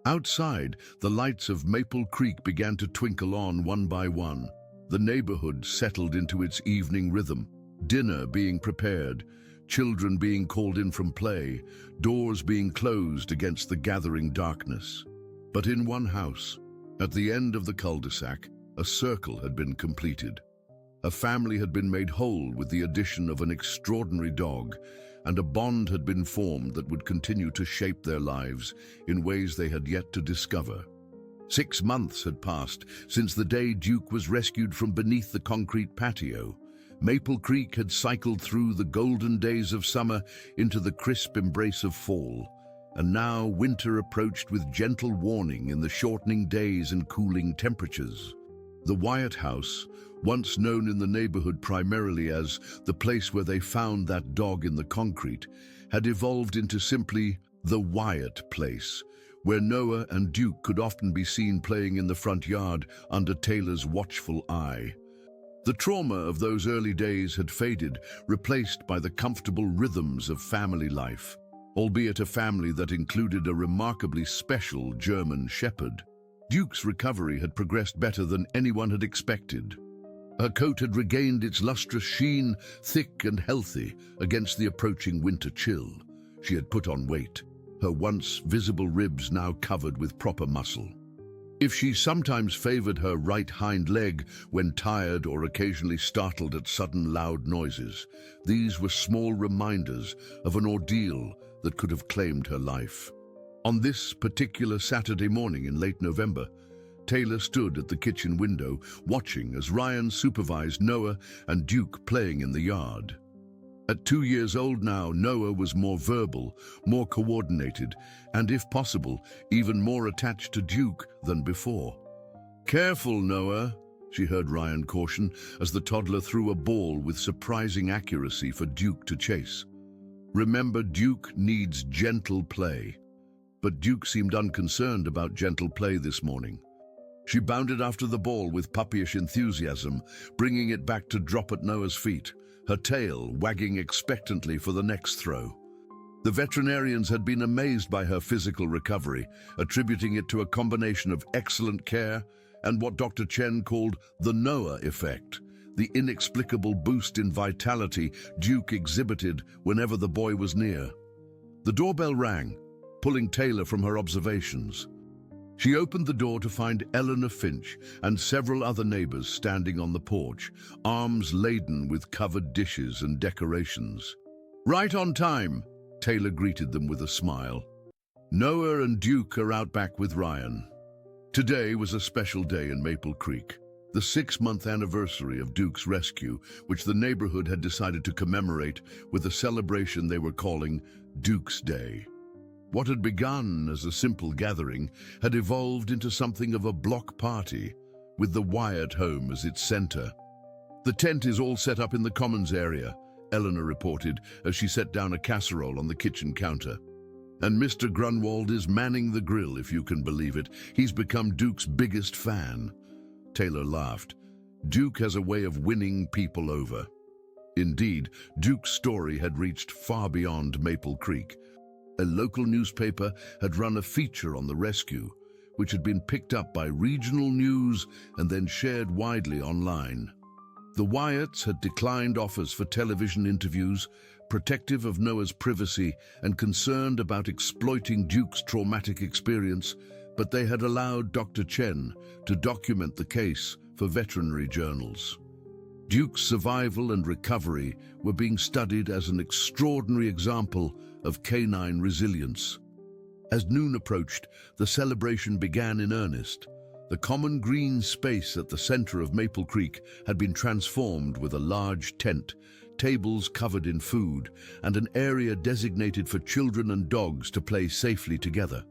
Outside, the lights of Maple Creek began to twinkle on one by one. The neighborhood settled into its evening rhythm, dinner being prepared, children being called in from play, doors being closed against the gathering darkness. But in one house, at the end of the cul-de-sac, a circle had been completed. A family had been made whole with the addition of an extraordinary dog, and a bond had been formed that would continue to shape their lives in ways they had yet to discover. 6 months had passed since the day Duke was rescued from beneath the concrete patio. Maple Creek had cycled through the golden days of summer into the crisp embrace of fall, and now winter approached with gentle warning in the shortening days and cooling temperatures. The Wyatt house, once known in the neighborhood primarily as the place where they found that dog in the concrete, had evolved into simply the Wyatt place, where Noah and Duke could often be seen playing in the front yard under Taylor's watchful eye. The trauma of those early days had faded, replaced by the comfortable rhythms of family life, albeit a family that included a remarkably special German shepherd. Duke's recovery had progressed better than anyone had expected. Her coat had regained its lustrous sheen, thick and healthy, against the approaching winter chill. She had put on weight, her once visible ribs now covered with proper muscle. If she sometimes favored her right hind leg when tired or occasionally startled at sudden loud noises, these were small reminders of an ordeal that could have claimed her life. On this particular Saturday morning in late November, Taylor stood at the kitchen window, watching as Ryan supervised Noah and Duke playing in the yard. At 2 years old now, Noah was more verbal, more coordinated, and if possible, even more attached to Duke than before. "Careful, Noah," she heard Ryan caution as the toddler threw a ball with surprising accuracy for Duke to chase. "Remember, Duke needs gentle play." But Duke seemed unconcerned about gentle play this morning. She bounded after the ball with puppyish enthusiasm, bringing it back to drop at Noah's feet, her tail wagging expectantly for the next throw. The veterinarians had been amazed by her physical recovery, attributing it to a combination of excellent care and what Dr. Chen called the Noah effect, the inexplicable boost in vitality Duke exhibited whenever the boy was near. The doorbell rang, pulling Taylor from her observations. She opened the door to find Eleanor Finch and several other neighbors standing on the porch, arms laden with covered dishes and decorations. "Right on time," Taylor greeted them with a smile. "Noah and Duke are out back with Ryan." Today was a special day in Maple Creek, the 6-month anniversary of Duke's rescue, which the neighborhood had decided to commemorate with a celebration they were calling Duke's Day. What had begun as a simple gathering had evolved into something of a block party, with the Wyatt home as its center. "The tent is all set up in the commons area," Eleanor reported as she set down a casserole on the kitchen counter. "And Mr. Grunwald is manning the grill, if you can believe it. He's become Duke's biggest fan." Taylor laughed. Duke has a way of winning people over. Indeed, Duke's story had reached far beyond Maple Creek. A local newspaper had run a feature on the rescue, which had been picked up by regional news and then shared widely online. The Wyatts had declined offers for television interviews, protective of Noah's privacy and concerned about exploiting Duke's traumatic experience, but they had allowed Dr. Chen to document the case for veterinary journals. Duke's survival and recovery were being studied as an extraordinary example of canine resilience. As noon approached, the celebration began in earnest. The common green space at the center of Maple Creek had been transformed with a large tent, tables covered in food, and an area designated for children and dogs to play safely together.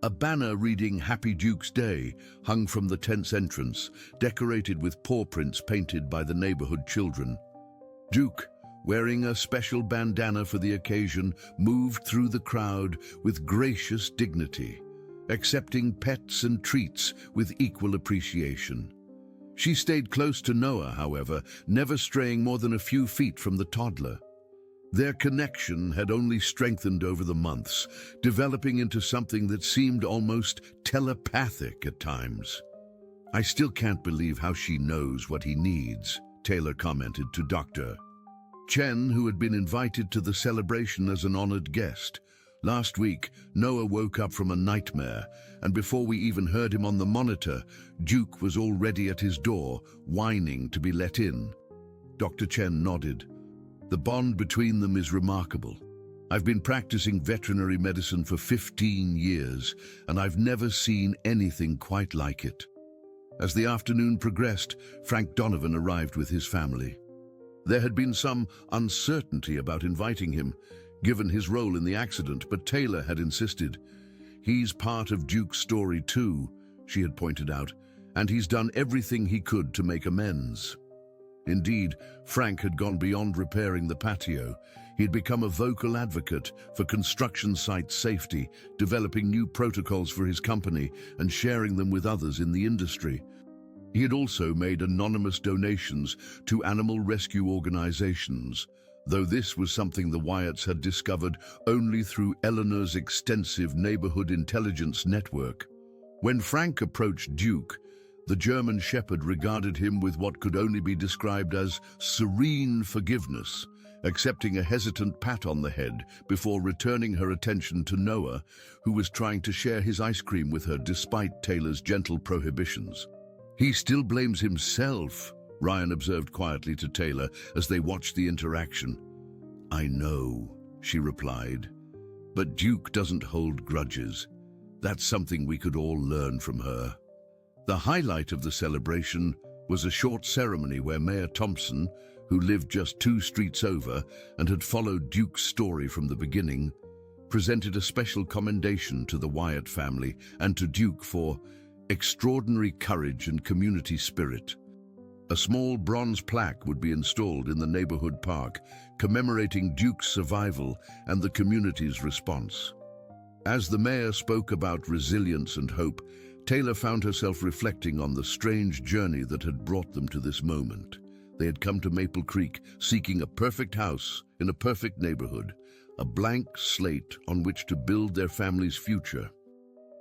A banner reading "Happy Duke's Day" hung from the tent's entrance, decorated with paw prints painted by the neighborhood children. Duke, wearing a special bandana for the occasion, moved through the crowd with gracious dignity. accepting pets and treats with equal appreciation. She stayed close to Noah, however, never straying more than a few feet from the toddler. Their connection had only strengthened over the months, developing into something that seemed almost telepathic at times. "I still can't believe how she knows what he needs," Taylor commented to Dr. Chen, who had been invited to the celebration as an honored guest. Last week, Noah woke up from a nightmare, and before we even heard him on the monitor, Duke was already at his door, whining to be let in. Dr. Chen nodded. "The bond between them is remarkable. I've been practicing veterinary medicine for 15 years, and I've never seen anything quite like it." As the afternoon progressed, Frank Donovan arrived with his family. There had been some uncertainty about inviting him, given his role in the accident, but Taylor had insisted. "He's part of Duke's story too," she had pointed out, "and he's done everything he could to make amends." Indeed, Frank had gone beyond repairing the patio. He'd become a vocal advocate for construction site safety, developing new protocols for his company and sharing them with others in the industry. He had also made anonymous donations to animal rescue organizations, though this was something the Wyatts had discovered only through Eleanor's extensive neighborhood intelligence network. When Frank approached Duke, the German Shepherd regarded him with what could only be described as serene forgiveness, accepting a hesitant pat on the head before returning her attention to Noah, who was trying to share his ice cream with her despite Taylor's gentle prohibitions. "He still blames himself," Ryan observed quietly to Taylor as they watched the interaction. "I know," she replied, "but Duke doesn't hold grudges. That's something we could all learn from her." The highlight of the celebration was a short ceremony where Mayor Thompson, who lived just 2 streets over and had followed Duke's story from the beginning, presented a special commendation to the Wyatt family and to Duke for extraordinary courage and community spirit. A small bronze plaque would be installed in the neighborhood park, commemorating Duke's survival and the community's response. As the mayor spoke about resilience and hope, Taylor found herself reflecting on the strange journey that had brought them to this moment. They had come to Maple Creek seeking a perfect house in a perfect neighborhood, a blank slate on which to build their family's future.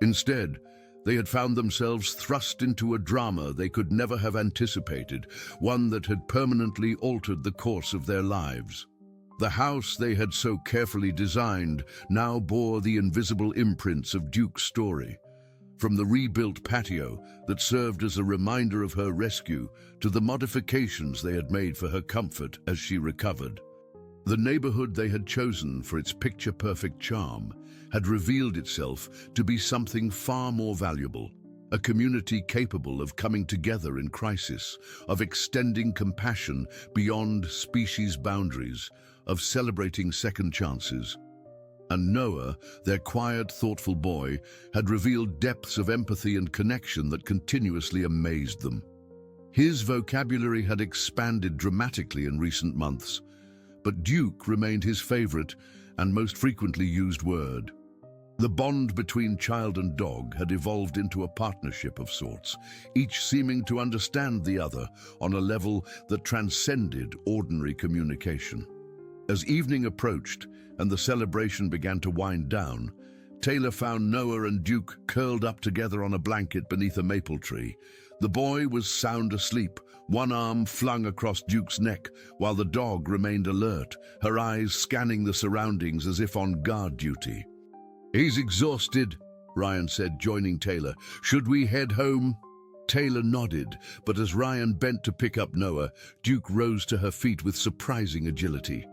Instead, they had found themselves thrust into a drama they could never have anticipated, one that had permanently altered the course of their lives. The house they had so carefully designed now bore the invisible imprints of Duke's story. From the rebuilt patio that served as a reminder of her rescue to the modifications they had made for her comfort as she recovered. The neighborhood they had chosen for its picture-perfect charm had revealed itself to be something far more valuable, a community capable of coming together in crisis, of extending compassion beyond species boundaries, of celebrating second chances. And Noah, their quiet, thoughtful boy, had revealed depths of empathy and connection that continuously amazed them. His vocabulary had expanded dramatically in recent months, but Duke remained his favorite and most frequently used word. The bond between child and dog had evolved into a partnership of sorts, each seeming to understand the other on a level that transcended ordinary communication. As evening approached and the celebration began to wind down, Taylor found Noah and Duke curled up together on a blanket beneath a maple tree. The boy was sound asleep, one arm flung across Duke's neck, while the dog remained alert, her eyes scanning the surroundings as if on guard duty. "He's exhausted," Ryan said, joining Taylor. "Should we head home?" Taylor nodded, but as Ryan bent to pick up Noah, Duke rose to her feet with surprising agility.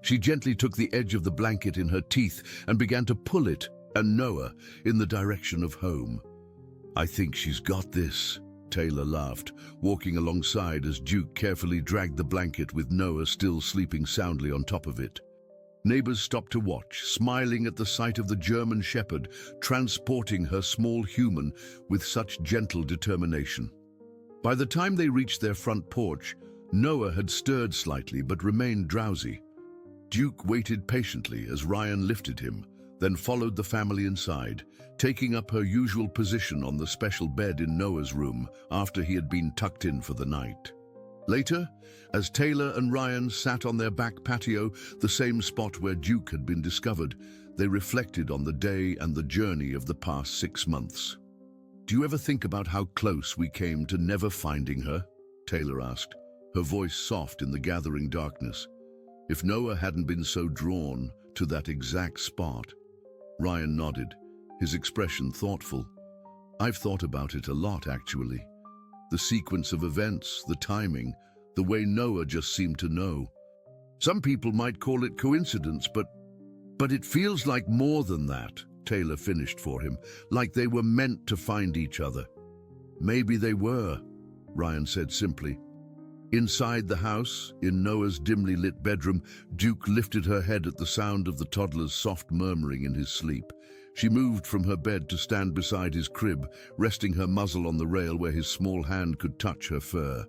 She gently took the edge of the blanket in her teeth and began to pull it and Noah in the direction of home. "I think she's got this," Taylor laughed, walking alongside as Duke carefully dragged the blanket with Noah still sleeping soundly on top of it. Neighbors stopped to watch, smiling at the sight of the German Shepherd transporting her small human with such gentle determination. By the time they reached their front porch, Noah had stirred slightly but remained drowsy. Duke waited patiently as Ryan lifted him, then followed the family inside, taking up her usual position on the special bed in Noah's room after he had been tucked in for the night. Later, as Taylor and Ryan sat on their back patio, the same spot where Duke had been discovered, they reflected on the day and the journey of the past 6 months. "Do you ever think about how close we came to never finding her?" Taylor asked, her voice soft in the gathering darkness. If Noah hadn't been so drawn to that exact spot. Ryan nodded, his expression thoughtful. "I've thought about it a lot, actually. The sequence of events, the timing, the way Noah just seemed to know. Some people might call it coincidence, but it feels like more than that," Taylor finished for him, "like they were meant to find each other." "Maybe they were," Ryan said simply. Inside the house, in Noah's dimly lit bedroom, Duke lifted her head at the sound of the toddler's soft murmuring in his sleep. She moved from her bed to stand beside his crib, resting her muzzle on the rail where his small hand could touch her fur.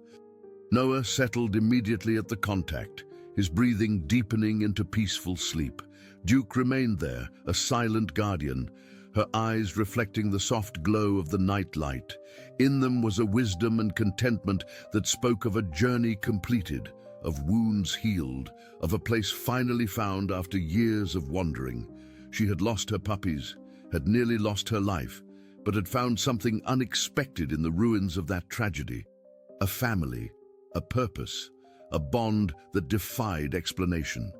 Noah settled immediately at the contact, his breathing deepening into peaceful sleep. Duke remained there, a silent guardian, her eyes reflecting the soft glow of the night light. In them was a wisdom and contentment that spoke of a journey completed, of wounds healed, of a place finally found after years of wandering. She had lost her puppies, had nearly lost her life, but had found something unexpected in the ruins of that tragedy. A family, a purpose, a bond that defied explanation.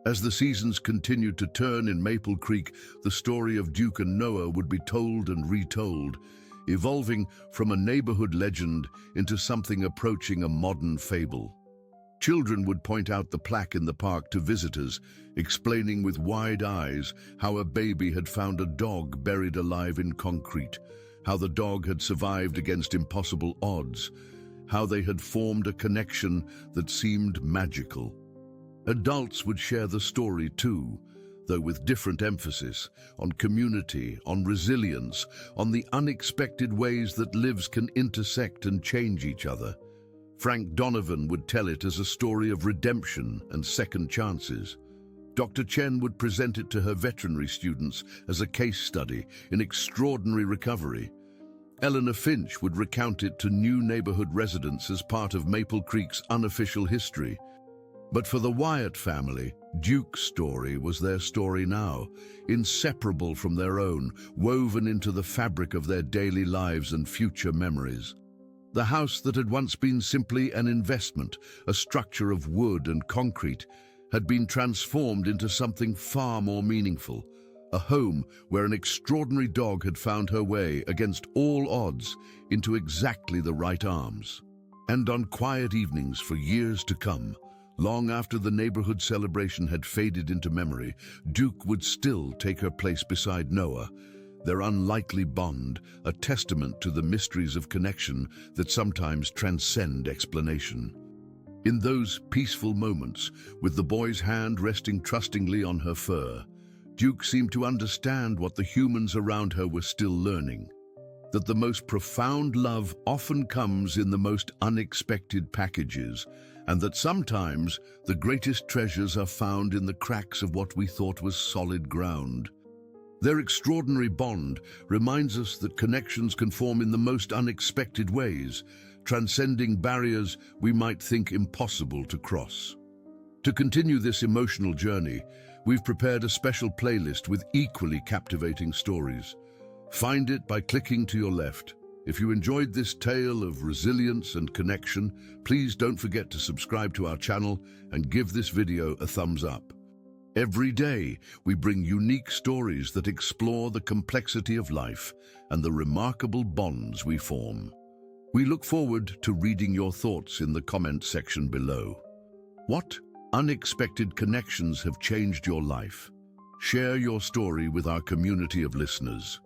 As the seasons continued to turn in Maple Creek, the story of Duke and Noah would be told and retold, evolving from a neighborhood legend into something approaching a modern fable. Children would point out the plaque in the park to visitors, explaining with wide eyes how a baby had found a dog buried alive in concrete, how the dog had survived against impossible odds, how they had formed a connection that seemed magical. Adults would share the story too, though with different emphasis, on community, on resilience, on the unexpected ways that lives can intersect and change each other. Frank Donovan would tell it as a story of redemption and second chances. Dr. Chen would present it to her veterinary students as a case study in extraordinary recovery. Eleanor Finch would recount it to new neighborhood residents as part of Maple Creek's unofficial history. But for the Wyatt family, Duke's story was their story now, inseparable from their own, woven into the fabric of their daily lives and future memories. The house that had once been simply an investment, a structure of wood and concrete, had been transformed into something far more meaningful, a home where an extraordinary dog had found her way, against all odds, into exactly the right arms. And on quiet evenings for years to come, long after the neighborhood celebration had faded into memory, Duke would still take her place beside Noah, their unlikely bond, a testament to the mysteries of connection that sometimes transcend explanation. In those peaceful moments, with the boy's hand resting trustingly on her fur, Duke seemed to understand what the humans around her were still learning, that the most profound love often comes in the most unexpected packages, and that sometimes the greatest treasures are found in the cracks of what we thought was solid ground. Their extraordinary bond reminds us that connections can form in the most unexpected ways, transcending barriers we might think impossible to cross. To continue this emotional journey, we've prepared a special playlist with equally captivating stories. Find it by clicking to your left. If you enjoyed this tale of resilience and connection, please don't forget to subscribe to our channel and give this video a thumbs up. Every day, we bring unique stories that explore the complexity of life and the remarkable bonds we form. We look forward to reading your thoughts in the comment section below. What unexpected connections have changed your life? Share your story with our community of listeners.